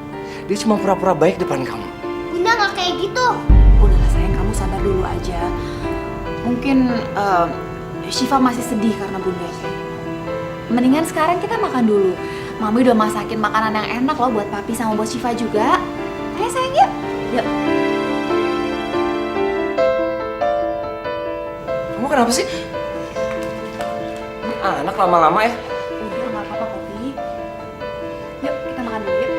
Dia cuma pura-pura baik depan kamu. Bunda nggak kayak gitu. Udahlah sayang, kamu sabar dulu aja. Mungkin Syifa masih sedih karena bundanya. Mendingan sekarang kita makan dulu. Mami udah masakin makanan yang enak loh buat papi sama buat Syifa juga. Ayo sayang, yuk. Yuk. Kamu kenapa sih? Ini anak lama-lama ya. Udah nggak apa-apa Popi. Yuk kita makan dulu yuk.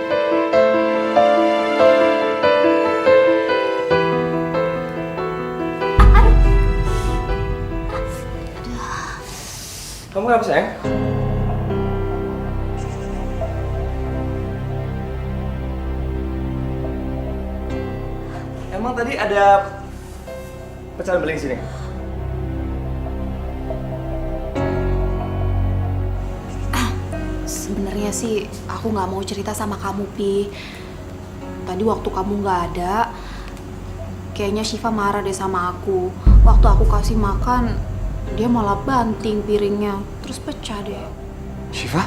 Kamu kenapa sayang? Emang tadi ada pecahan beling sini? Sebenarnya sih aku nggak mau cerita sama kamu, Pi. Tadi waktu kamu nggak ada, kayaknya Syifa marah deh sama aku. Waktu aku kasih makan, dia malah banting piringnya, terus pecah deh. Syifa?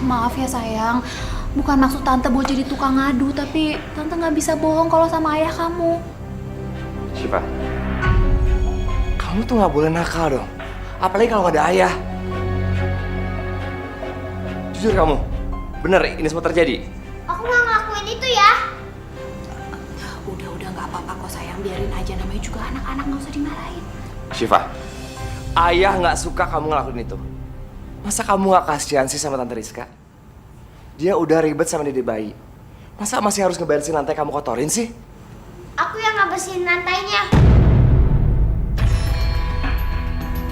Maaf ya sayang, bukan maksud tante buat jadi tukang ngadu, tapi tante nggak bisa bohong kalau sama ayah kamu. Syifa, kamu tuh nggak boleh nakal dong. Apalagi kalau nggak ada ayah. Jujur kamu, bener ini semua terjadi? Aku nggak ngelakuin itu ya. Udah nggak apa-apa kok sayang, biarin aja, namanya juga anak-anak, nggak usah dimarahin. Syifa, ayah nggak suka kamu ngelakuin itu. Masa kamu nggak kasihan sih sama Tante Rizka? Dia udah ribet sama Dede bayi. Masa masih harus ngebersihin lantai kamu kotorin sih? Aku yang ngabersihin lantainya.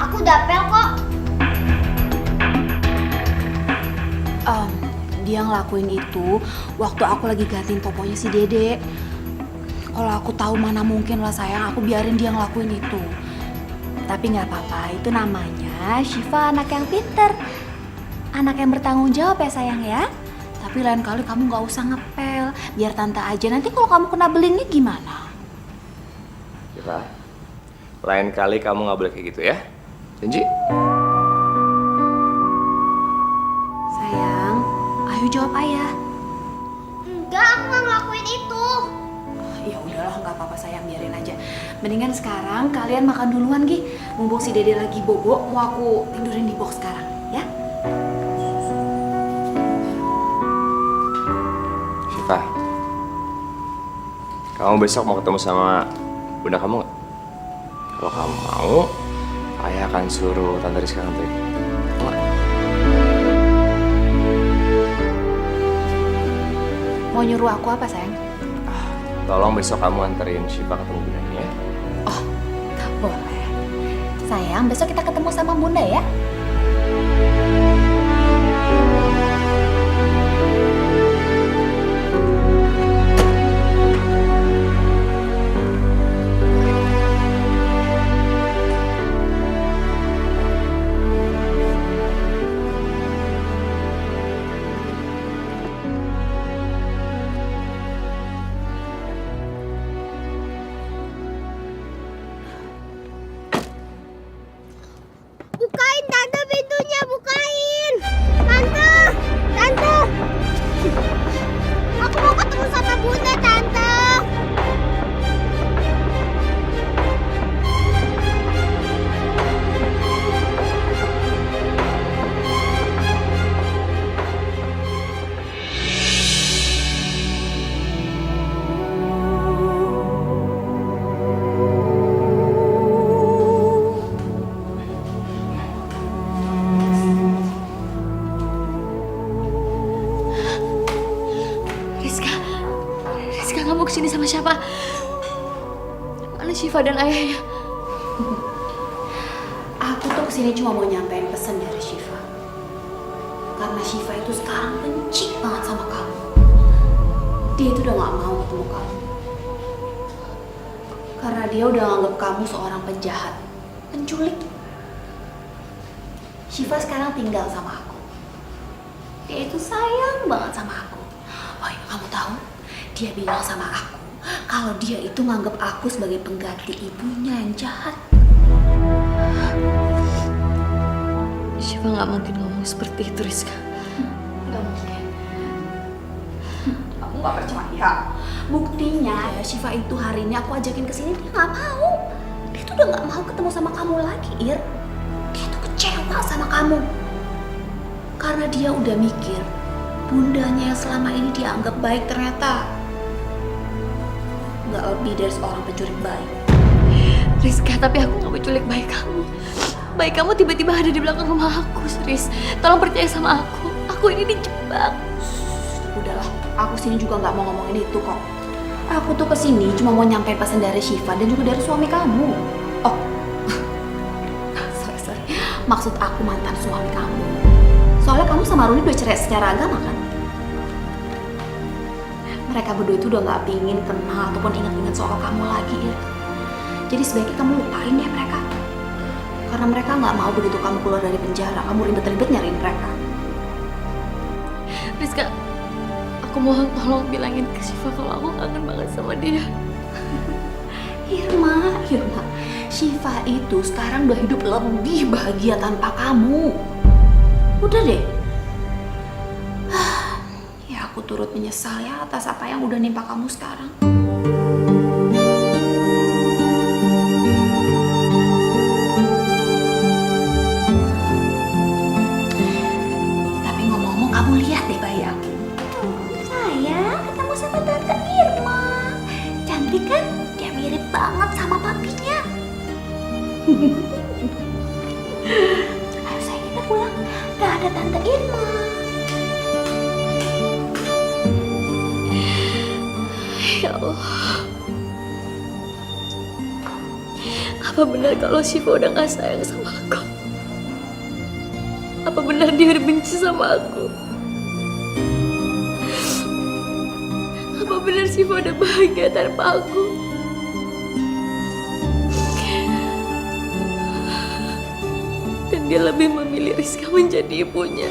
Aku dapel kok. Dia ngelakuin itu waktu aku lagi gantiin poponya si Dede. Kalau aku tahu mana mungkin lah sayang, aku biarin dia ngelakuin itu. Tapi nggak apa-apa, itu namanya Syifa anak yang pinter. Anak yang bertanggung jawab ya sayang ya. Tapi lain kali kamu nggak usah ngepel, biar tante aja. Nanti kalau kamu kena belingnya gimana? Syifa, lain kali kamu nggak boleh kayak gitu ya. Janji? Sayang, ayo jawab ayah. Enggak, aku nggak ngelakuin itu. Ya udahlah, nggak apa-apa sayang, biarin aja. Mendingan sekarang kalian makan duluan, Gi. Mumpung si Dede lagi bobo, mau aku tidurin di box sekarang, ya? Syifa, kamu besok mau ketemu sama bunda kamu nggak? Kalau kamu mau, ayah akan suruh Tante Rizka nganterin. Mau nggak? Mau nyuruh aku apa sayang? Tolong besok kamu anterin Syifa ketemu bundanya ya. Boleh. Sayang, besok kita ketemu sama bunda ya? Bukain tante pintunya, bukain. Tante, tante. Aku mau ketemu sama bunda tante. Rizka nggak mau kesini sama siapa? Mana Syifa dan ayahnya? Aku tuh kesini cuma mau nyampein pesan dari Syifa. Karena Syifa itu sekarang benci banget sama kamu. Dia itu udah gak mau ketemu kamu. Karena dia udah nganggap kamu seorang penjahat, penculik. Syifa sekarang tinggal sama aku. Dia itu sayang banget sama aku. Oh iya, kamu tahu? Dia bilang sama aku kalau dia itu nganggap aku sebagai pengganti ibunya yang jahat. Syifa nggak mungkin ngomong seperti itu, Rizka. Gak mungkin. Kamu gak percaya? Buktinya ya, Syifa itu hari ini aku ajakin kesini, dia gak mau. Dia tuh udah gak mau ketemu sama kamu lagi, Ir. Dia tuh kecewa sama kamu. Karena dia udah mikir bundanya yang selama ini dia anggap baik ternyata gak lebih dari seorang pencuri bayi. Rizka, tapi aku gak menculik bayi kamu. Bayi kamu tiba-tiba ada di belakang rumah aku, Riz. Tolong percaya sama aku. Aku ini dijebak. Udahlah, aku sini juga nggak mau ngomongin itu kok. Aku tuh kesini cuma mau nyampein pesan dari Syifa dan juga dari suami kamu. Oh, sorry. Maksud aku mantan suami kamu. Soalnya kamu sama Rudi udah cerai secara agama kan? Mereka berdua itu udah gak pingin kenal ataupun ingat-ingat soal kamu lagi, Ir. Jadi sebaiknya kamu lupain deh mereka. Karena mereka gak mau begitu kamu keluar dari penjara, kamu ribet-ribet nyariin mereka. Rizka, aku mohon tolong bilangin ke Syifa kalau aku kangen banget sama dia. Irma, Syifa itu sekarang udah hidup lebih bahagia tanpa kamu. Udah deh. Ya aku turut menyesal ya atas apa yang udah nimpa kamu sekarang. Tapi ngomong-ngomong, kamu lihat deh bayi aku. Sayang, ketemu sama Tante Irma. Cantik kan? Dia mirip banget sama papinya. Ayo sayang, kita pulang. Gak ada Tante Irma. Ya Allah. Apa benar kalau Syifa udah gak sayang sama aku? Apa benar dia udah benci sama aku? Apa benar Syifa udah bahagia tanpa aku? Dan dia lebih memilih Rizka menjadi ibunya.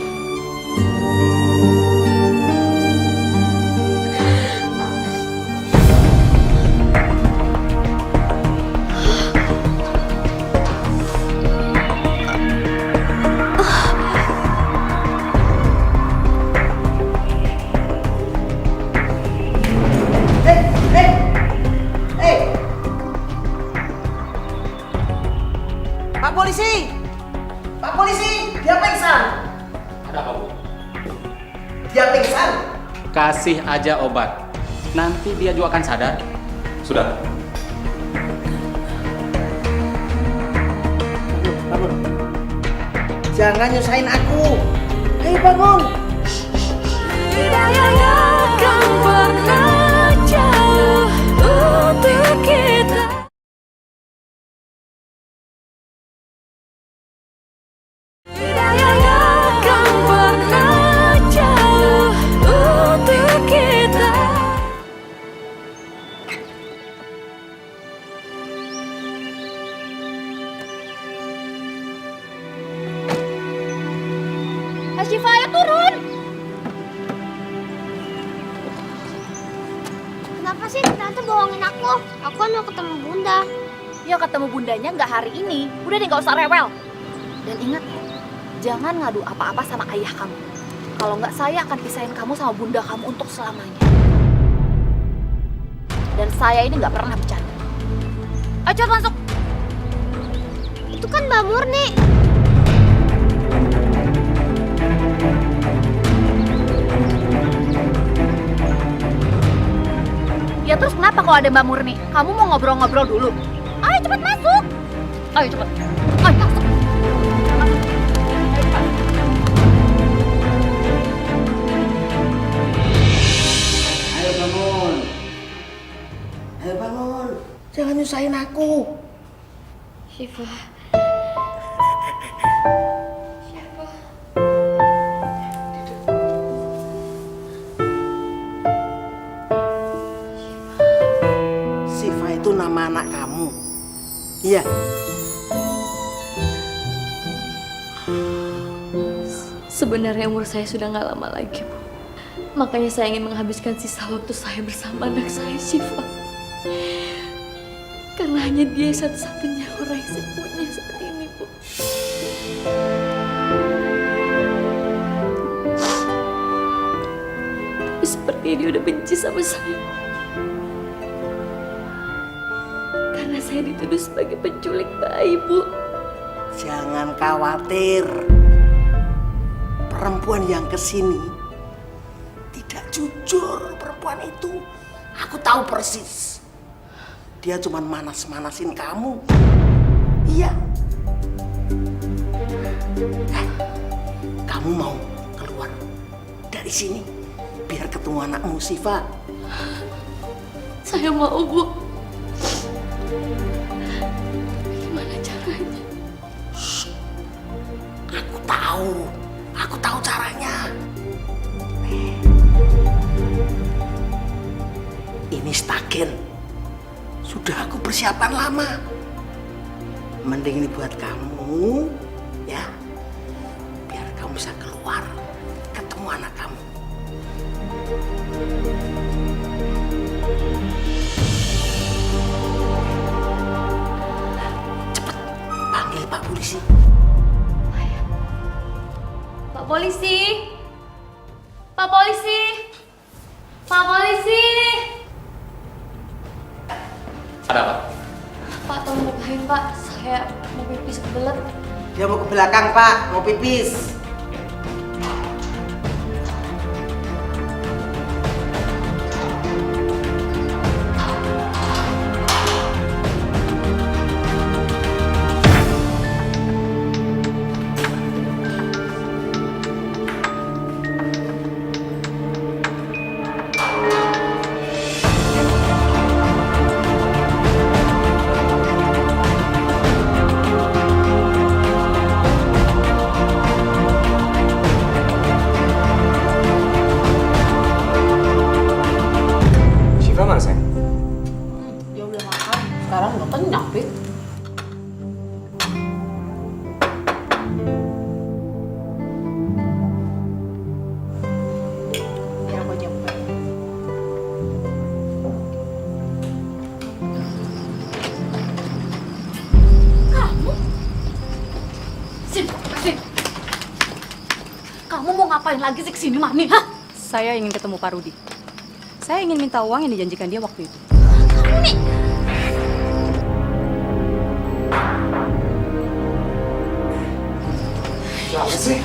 Pak polisi! Pak polisi! Dia pingsan! Ada apa, Bu? Dia pingsan! Kasih aja obat. Nanti dia juga akan sadar. Sudah. Bangun. Jangan nyusahin aku. Ayo bangun. Tidak yang akan pernah jauh untuk kita. Tidak yang akan pernah jauh untuk kita. Syifa, ayo turun. Kenapa sih Tante bohongin aku? Aku kan mau ketemu Bunda. Ya ketemu bundanya nggak hari ini. Udah deh nggak usah rewel. Dan ingat ya, jangan ngadu apa-apa sama ayah kamu. Kalau nggak saya akan pisahin kamu sama bunda kamu untuk selamanya. Dan saya ini nggak pernah bercanda. Ayo cepet masuk. Itu kan Mbak Murni. Ya terus kenapa kalau ada Mbak Murni? Kamu mau ngobrol-ngobrol dulu? Ayo cepet masuk. Ayo cepet. Ayo masuk. Ayo bangun. Ayo bangun. Jangan nyusahin aku. Syifa. Syifa itu nama anak kamu. Iya. Sebenarnya umur saya sudah nggak lama lagi, Bu. Makanya saya ingin menghabiskan sisa waktu saya bersama anak saya, Syifa. Karena hanya dia satu-satunya orang yang saya punya saat ini, Bu. Tapi seperti dia udah benci sama saya. Karena saya dituduh sebagai penculik bayi, Bu. Jangan khawatir. Perempuan yang kesini tidak jujur perempuan itu. Aku tahu persis. Dia cuma manas-manasin kamu. Iya. Kamu mau keluar dari sini biar ketemu anakmu Syifa. Saya mau, Bu. Gimana caranya? tahu caranya. Ini stagen. Sudah aku persiapan lama. Mending ini buat kamu, ya. Biar kamu bisa keluar, ketemu anak kamu. Cepet, panggil Pak Polisi. Pak Polisi! Pak Polisi! Pak Polisi! Ada apa? Pak, tolong bukain Pak. Saya mau pipis kebelet. Dia mau ke belakang, Pak. Mau pipis. Syifa mana sayang? Dia udah makan. Sekarang udah kenyang, Pik. Biar aku aja buka. Kamu? Sin, Sin. Kamu mau ngapain lagi sih kesini, Mami? Hah? Saya ingin ketemu Pak Rudi. Saya ingin minta uang yang dijanjikan dia waktu itu. Kamu nih. Siapa sih?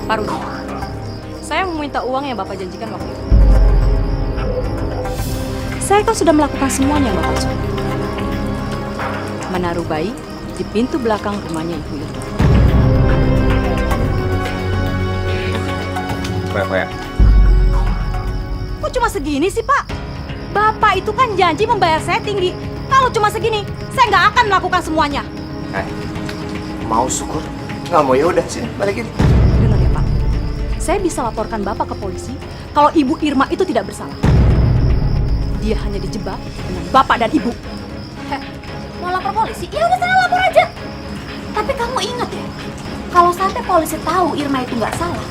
Pak Rudi, saya mau minta uang yang Bapak janjikan waktu itu. Saya kan sudah melakukan semuanya yang Bapak suruh. Menaruh bayi di pintu belakang rumahnya Ibu Irma. Berapa ya? Kok cuma segini sih, Pak? Bapak itu kan janji membayar saya tinggi. Kalau cuma segini, saya nggak akan melakukan semuanya. Mau syukur? Nggak mau ya udah sini balikin. Dengar ya, Pak. Saya bisa laporkan Bapak ke polisi kalau Ibu Irma itu tidak bersalah. Dia hanya dijebak dengan Bapak dan Ibu. Heh, mau lapor polisi? Ya udah sana lapor aja. Tapi kamu ingat ya, kalau sampai polisi tahu Irma itu nggak salah,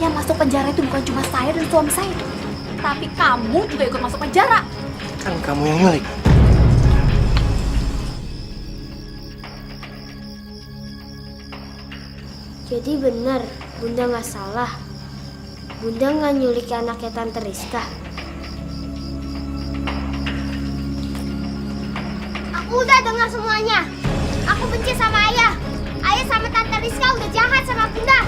yang masuk penjara itu bukan cuma saya dan suami saya, tapi kamu juga ikut masuk penjara. Kan kamu yang nyulik. Jadi benar, Bunda nggak salah. Bunda nggak nyulik anaknya Tante Rizka. Aku udah dengar semuanya. Aku benci sama Ayah. Ayah sama Tante Rizka udah jahat sama Bunda.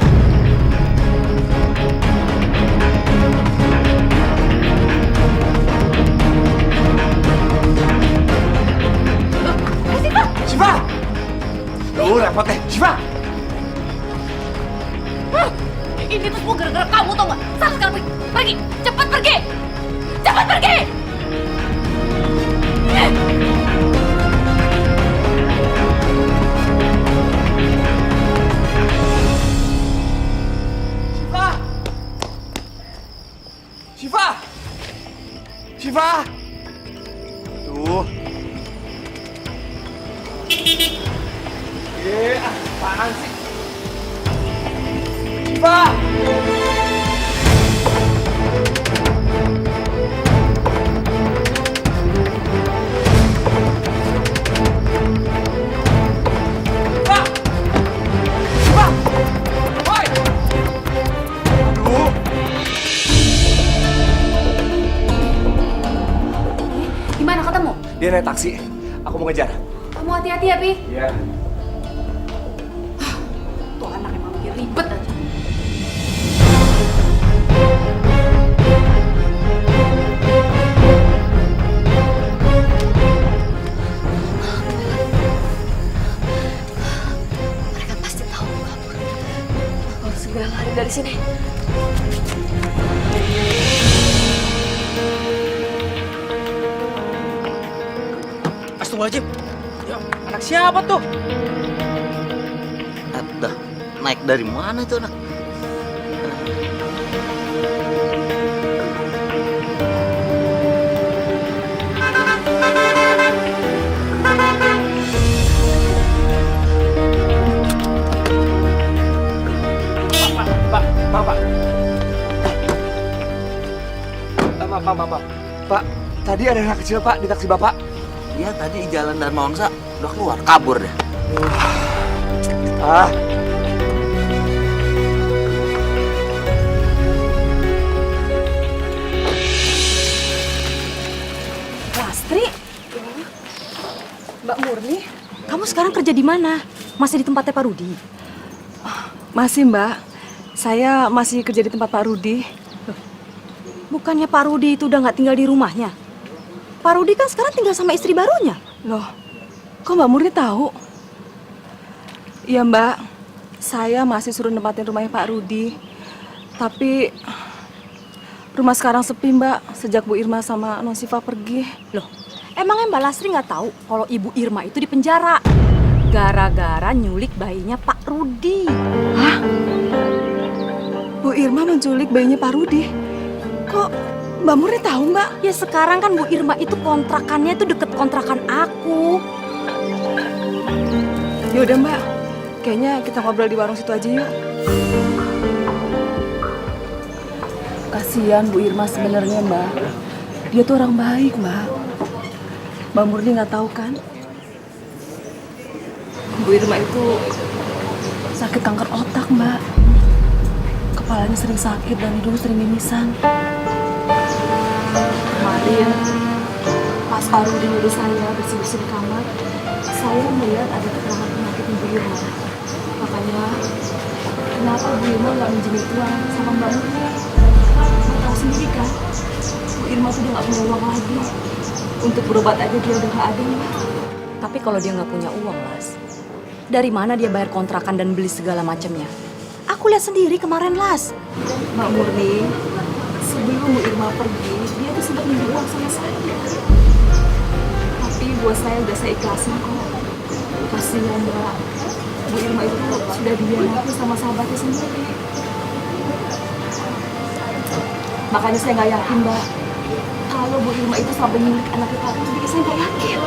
Syifa! Tuh repot deh, Syifa! Ini tuh semua gara-gara kamu, tau gak? Sana sekarang pergi, pergi, cepat pergi, cepat pergi. Syifa! Syifa! Syifa! Tuh. Apaan sih? Syifa! Gimana ketemu? Dia naik taksi. Aku mau ngejar. Kamu hati-hati ya, Pi. Iya. Tuh anak emang bikin ribet aja. Mereka pasti tahu aku kabur. Aku harus segera lari dari sini. Astagfirullahaladzim. Ya, anak siapa tuh? Buset dah, naik dari mana itu anak? Pak, tadi ada anak kecil Pak di taksi Bapak. Iya tadi di jalan Dharma Wangsa udah keluar, kabur deh. Ah, Lastri, Mbak Murni, kamu sekarang kerja di mana? Masih di tempatnya Pak Rudi? Masih Mbak, saya masih kerja di tempat Pak Rudi. Bukannya Pak Rudi itu udah nggak tinggal di rumahnya? Pak Rudi kan sekarang tinggal sama istri barunya. Loh, kok Mbak Murni tahu? Iya Mbak, saya masih suruh nempatin rumahnya Pak Rudi. Tapi rumah sekarang sepi Mbak, sejak Bu Irma sama Non Siva pergi. Loh, emangnya Mbak Lastri nggak tahu kalau Ibu Irma itu di penjara gara-gara nyulik bayinya Pak Rudi? Hah? Bu Irma menculik bayinya Pak Rudi? Kok Mbak Murni tahu Mbak? Ya sekarang kan Bu Irma itu kontrakannya itu deket kontrakan aku. Yaudah Mbak, kayaknya kita ngobrol di warung situ aja yuk. Kasihan Bu Irma sebenarnya Mbak. Dia tuh orang baik Mbak. Mbak Murni nggak tahu kan? Bu Irma itu sakit kanker otak Mbak. Kepalanya sering sakit dan hidung sering mimisan. Kemarin pas Pak Rudi nyuruh saya bersih-bersih di kamar, saya melihat ada keterangan penyakit Ibu Irma. Makanya kenapa Bu Irma nggak minjemin uang sama Mbak Murni? Mbak tahu sendiri kan, Bu Irma tuh udah nggak punya uang lagi. Untuk berobat aja dia udah nggak ada Mbak. Tapi kalau dia nggak punya uang, Las, dari mana dia bayar kontrakan dan beli segala macamnya? Aku lihat sendiri kemarin, Las. Mbak Murni, sebelum Bu Irma pergi, dia tuh sempat minjem uang sama saya. Tapi buat saya udah saya ikhlasin kok. Kasihan Mbak, Bu Irma itu sudah dihianati sama sahabatnya sendiri. Makanya saya nggak yakin Mbak, kalau Bu Irma itu sampai milik anak kita itu, saya nggak yakin.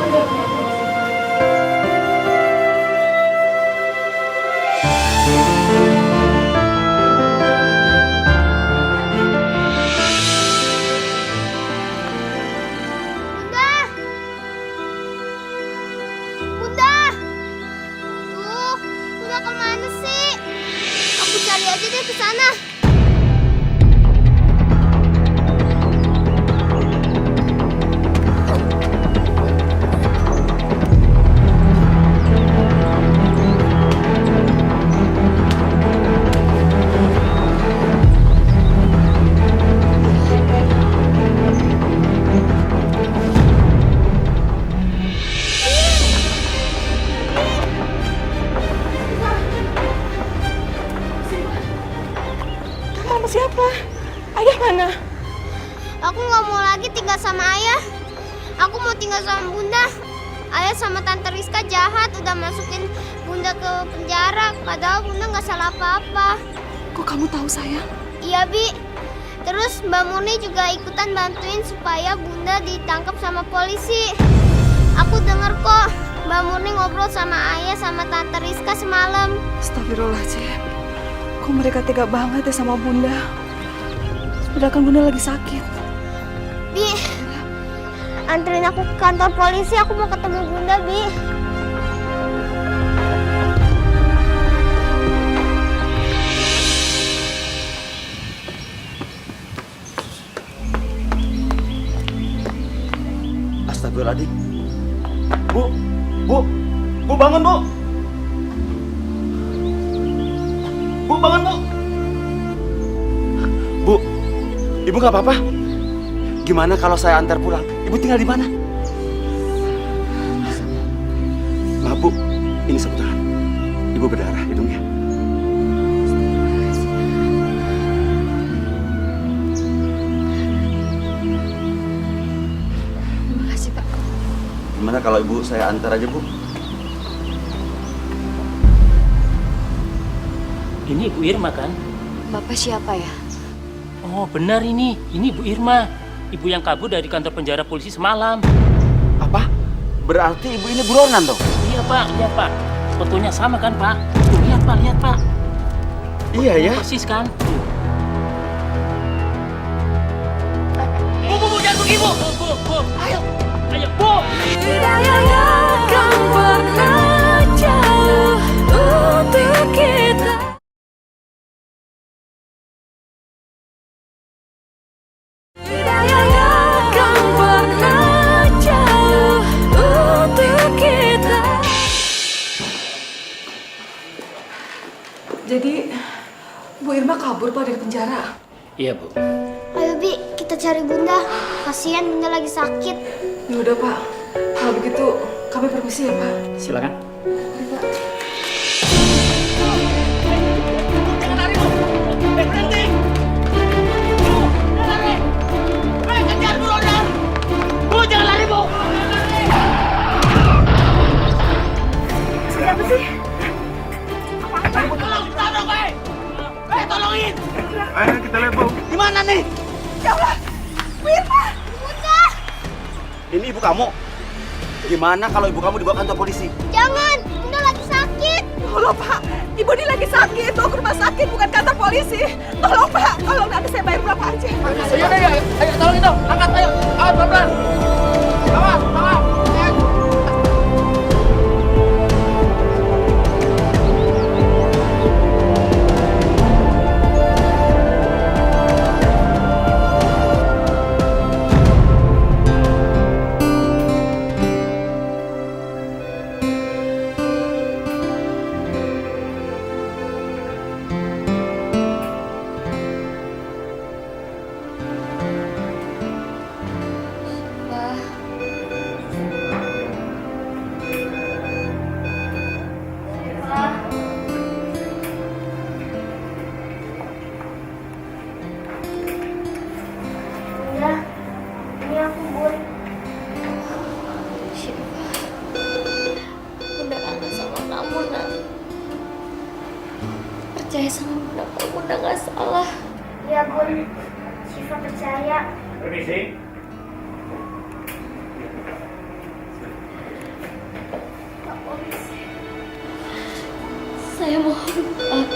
Kemana sih? Aku cari aja deh ke sana. Siapa? Ayah mana? Aku nggak mau lagi tinggal sama ayah. Aku mau tinggal sama bunda. Ayah sama tante Rizka jahat udah masukin bunda ke penjara. Padahal bunda nggak salah apa-apa. Kok kamu tahu sayang? Iya Bi. Terus Mbak Murni juga ikutan bantuin supaya bunda ditangkap sama polisi. Aku denger kok Mbak Murni ngobrol sama ayah sama tante Rizka semalam. Astagfirullahaladzim. Kok mereka tega banget ya sama bunda? Sedangkan bunda lagi sakit. Bi, anterin aku ke kantor polisi. Aku mau ketemu bunda, Bi. Astagfirullahaladzim. Bu bangun Bu. Bu, bangun, Bu. Bu, Ibu nggak apa-apa? Gimana kalau saya antar pulang? Ibu tinggal di mana? Maaf, Bu. Ini sapu tangan. Ibu berdarah hidungnya. Terima kasih, Pak. Gimana kalau Ibu saya antar aja, Bu? Ini Bu Irma kan? Bapak siapa ya? Oh benar ini Bu Irma. Ibu yang kabur dari kantor penjara polisi semalam. Apa? Berarti ibu ini buronan dong? Iya Pak. Fotonya sama kan Pak? Tuh, lihat Pak. Iya ya? Persis kan? Bu, jangan pergi Bu. Ayo, Bu. Tidak akan pernah jauh untuk kita. Tidak akan pernah jauh untuk kita. Jadi, Bu Irma kabur Pak dari penjara. Iya Bu. Ayo Bi, kita cari Bunda. Kasihan Bunda lagi sakit. Ya udah Pak, kalau begitu kami permisi ya Pak. Silakan. Mari, Pak. Jangan lari Bu. Berhenti. Jangan lari. Kejar buronan. Bu, jangan lari Bu. Siapa sih? Tolong, dong, tolongin. Ayo kita lihat, Bu. Gimana nih? Ya Allah, Bu Irma! Bunda! Ini ibu kamu. Gimana kalau ibu kamu dibawa kantor polisi? Jangan! Bunda lagi sakit! Tolong Pak, Ibu ini lagi sakit. Bawa ke rumah sakit, bukan kantor polisi. Tolong Pak, tolong nanti saya bayar berapa aja. Ayo, tolongin dong. Angkat, ayo. Ayo, pelan-pelan. Bawa. Bunda, ini aku Bun. Bunda kangen sama kamu, Nak. Percaya sama Bunda kalau Bunda gak salah. Ya Bun, Syifa percaya. Permisi. Pak Polisi, saya mohon Pak,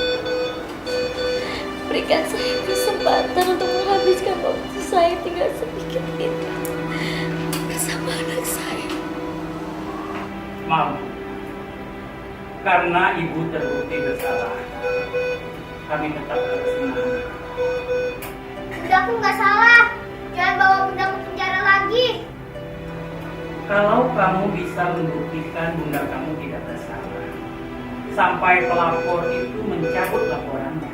berikan saya kesempatan untuk menghabiskan waktu saya tinggal sedikit ini bersama anak saya. Maaf, karena ibu terbukti bersalah, kami tetap harus menahan. Bunda aku nggak salah. Jangan bawa Bunda ke penjara lagi. Kalau kamu bisa membuktikan bunda kamu tidak bersalah, sampai pelapor itu mencabut laporannya,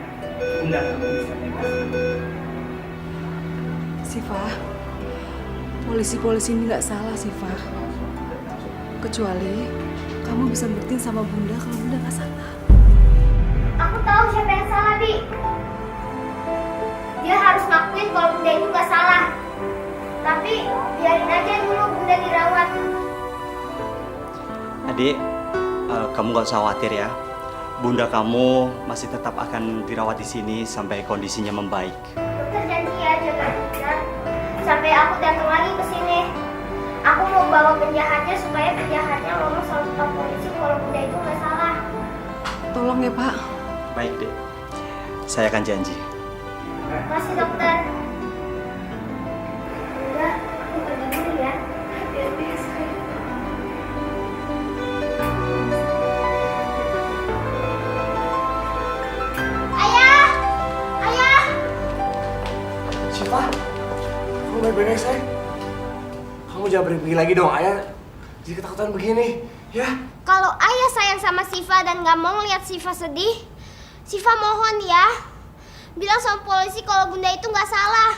bunda kamu bisa bebas. Syifa, polisi-polisi ini nggak salah Syifa. Kecuali kamu bisa buktiin sama Bunda kalau Bunda nggak salah. Aku tahu siapa yang salah, Bi. Dia harus ngakuin kalau Bunda itu nggak salah. Tapi biarin aja dulu Bunda dirawat. Adik, kamu gak usah khawatir ya. Bunda kamu masih tetap akan dirawat di sini sampai kondisinya membaik. Dokter janji ya jaga Bunda sampai aku datang lagi ke sini. Aku mau bawa penjahatnya supaya penjahatnya ngomong sama staf polisi kalau Bunda itu nggak salah. Tolong ya Pak. Baik deh, saya akan janji. Makasih dokter. Bunda, aku pergi dulu ya. Hati-hati sayang. Ayah! Ayah! Syifa, kamu baik-baik sayang? Kamu jangan pergi lagi dong, ayah jadi ketakutan begini, ya? Kalau ayah sayang sama Syifa dan nggak mau ngeliat Syifa sedih, Syifa mohon ya, bilang sama polisi kalau Bunda itu nggak salah.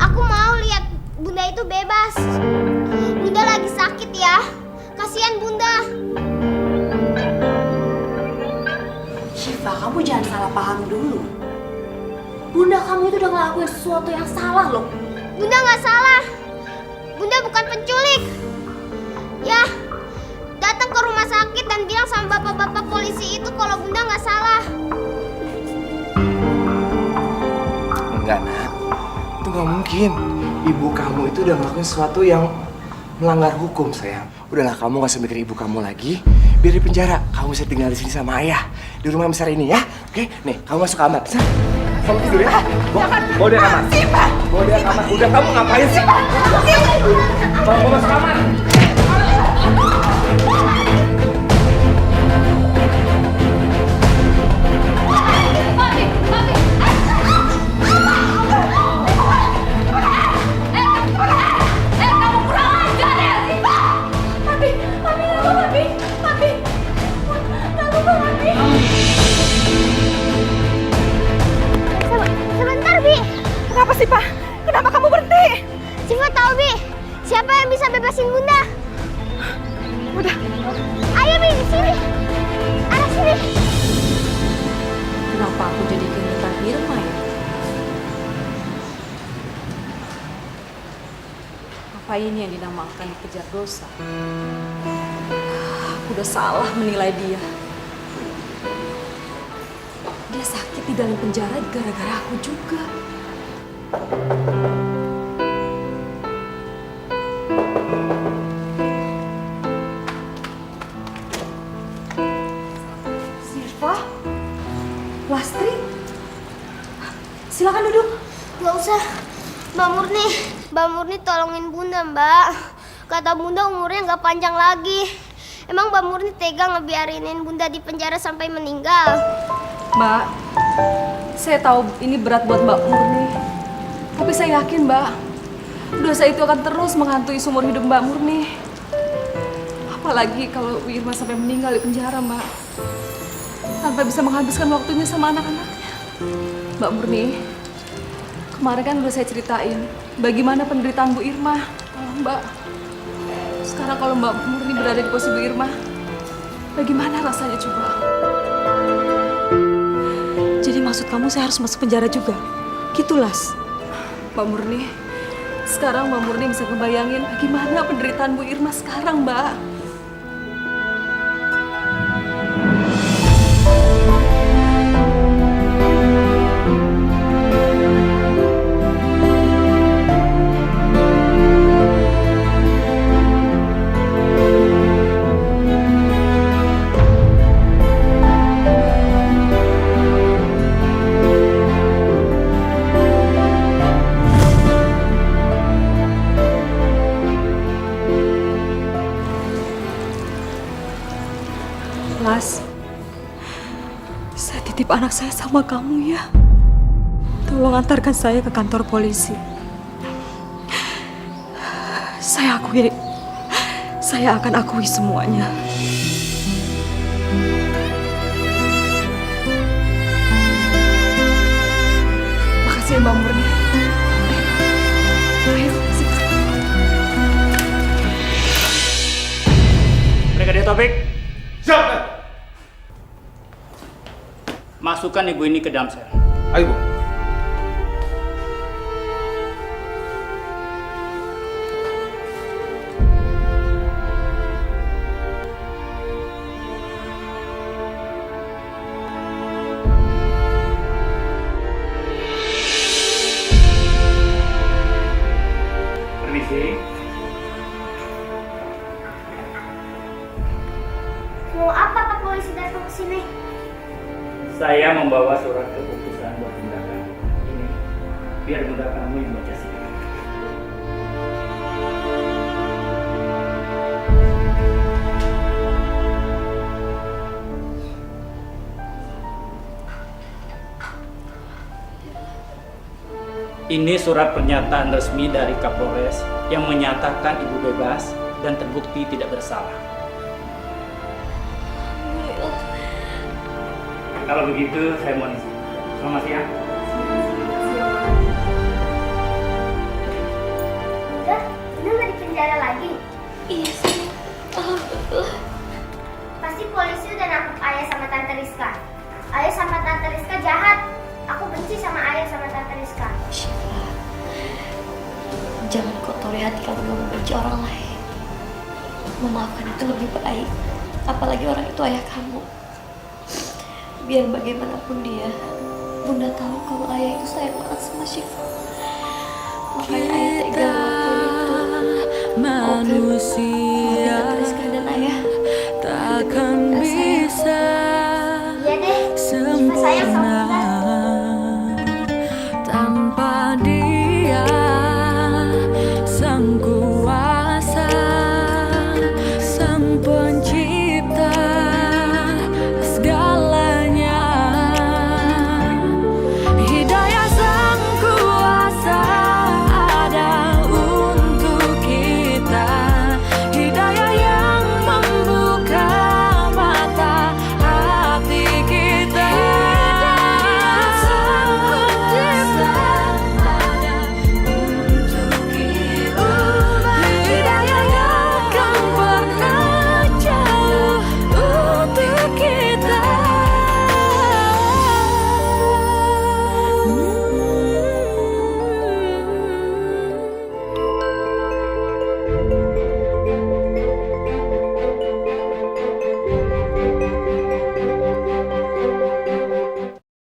Aku mau lihat Bunda itu bebas. Bunda lagi sakit ya, kasihan Bunda. Syifa, kamu jangan salah paham dulu. Bunda kamu itu udah ngelakuin sesuatu yang salah loh. Bunda nggak salah. Bunda bukan penculik. Ya, datang ke rumah sakit dan bilang sama bapak-bapak polisi itu kalau Bunda nggak salah. Gak mungkin. Ibu kamu itu udah ngelakuin sesuatu yang melanggar hukum, sayang. Udahlah, kamu gak usah mikir ibu kamu lagi. Biar di penjara, kamu bisa tinggal di sini sama ayah. Di rumah yang besar ini ya. Oke, nih, kamu masuk kamar. Bisa? Kamu tidur ya. Bawa dia kamar. Bawa dia kamar. Udah, kamu ngapain sih? Bawa masuk kamar. Sebentar, Bi. Kenapa sih, Pak? Kenapa kamu berhenti? Siva tahu, Bi. Siapa yang bisa bebasin Bunda? Udah. Ayo, Bi, di sini. Arah sini. Kenapa aku jadi keingetan Irma ya? Apa ini yang dinamakan dikejar dosa? Aku udah salah menilai dia. Dia sakit di dalam penjara gara-gara aku juga. Syifa? Lastri? Silakan duduk. Gak usah. Mbak Murni tolongin Bunda, Mbak. Kata Bunda umurnya gak panjang lagi. Emang Mbak Murni tega ngebiarinin Bunda di penjara sampai meninggal? Mbak, saya tahu ini berat buat Mbak Murni. Tapi saya yakin, Mbak, dosa itu akan terus menghantui seumur hidup Mbak Murni. Apalagi kalau Irma sampai meninggal di penjara, Mbak. Tanpa bisa menghabiskan waktunya sama anak-anaknya. Mbak Murni, kemarin kan udah saya ceritain bagaimana penderitaan Bu Irma. Tolong, Mbak. Sekarang kalau Mbak Murni berada di posisi Bu Irma, bagaimana rasanya coba? Jadi maksud kamu saya harus masuk penjara juga? Gitu, Las? Mbak Murni, sekarang Mbak Murni bisa ngebayangin bagaimana penderitaan Bu Irma sekarang, Mbak. Las, saya titip anak saya sama kamu ya. Tolong antarkan saya ke kantor polisi. Saya akan akui semuanya. Makasih ya, Mbak Murni. Ayo, Brigadir Taufik, Siap, Dan. masukkan ibu ini ke dalam sel. Ayo, Bu. Permisi. Mau apa Pak polisi datang ke sini? Saya membawa surat keputusan buat Bunda kamu. Ini biar Bunda kamu yang baca sidang. Ini surat pernyataan resmi dari Kapolres yang menyatakan ibu bebas dan terbukti tidak bersalah. Kalau begitu, saya mohon izin. Selamat siang. Udah nggak di penjara lagi? Iya sih. Alhamdulillah. Pasti polisi udah nangkep Ayah sama Tante Rizka. Ayah sama Tante Rizka jahat. Aku benci sama Ayah sama Tante Rizka. Syifa, jangan kotori hati kamu dengan membenci orang lain. Memaafkan itu lebih baik. Apalagi orang itu ayah kamu. Biar bagaimanapun dia, Bunda tahu kalau ayah itu sayang banget sama Syifa. Makanya ayah tega manusia dan takkan bisa Iya deh, Syifa sayang sama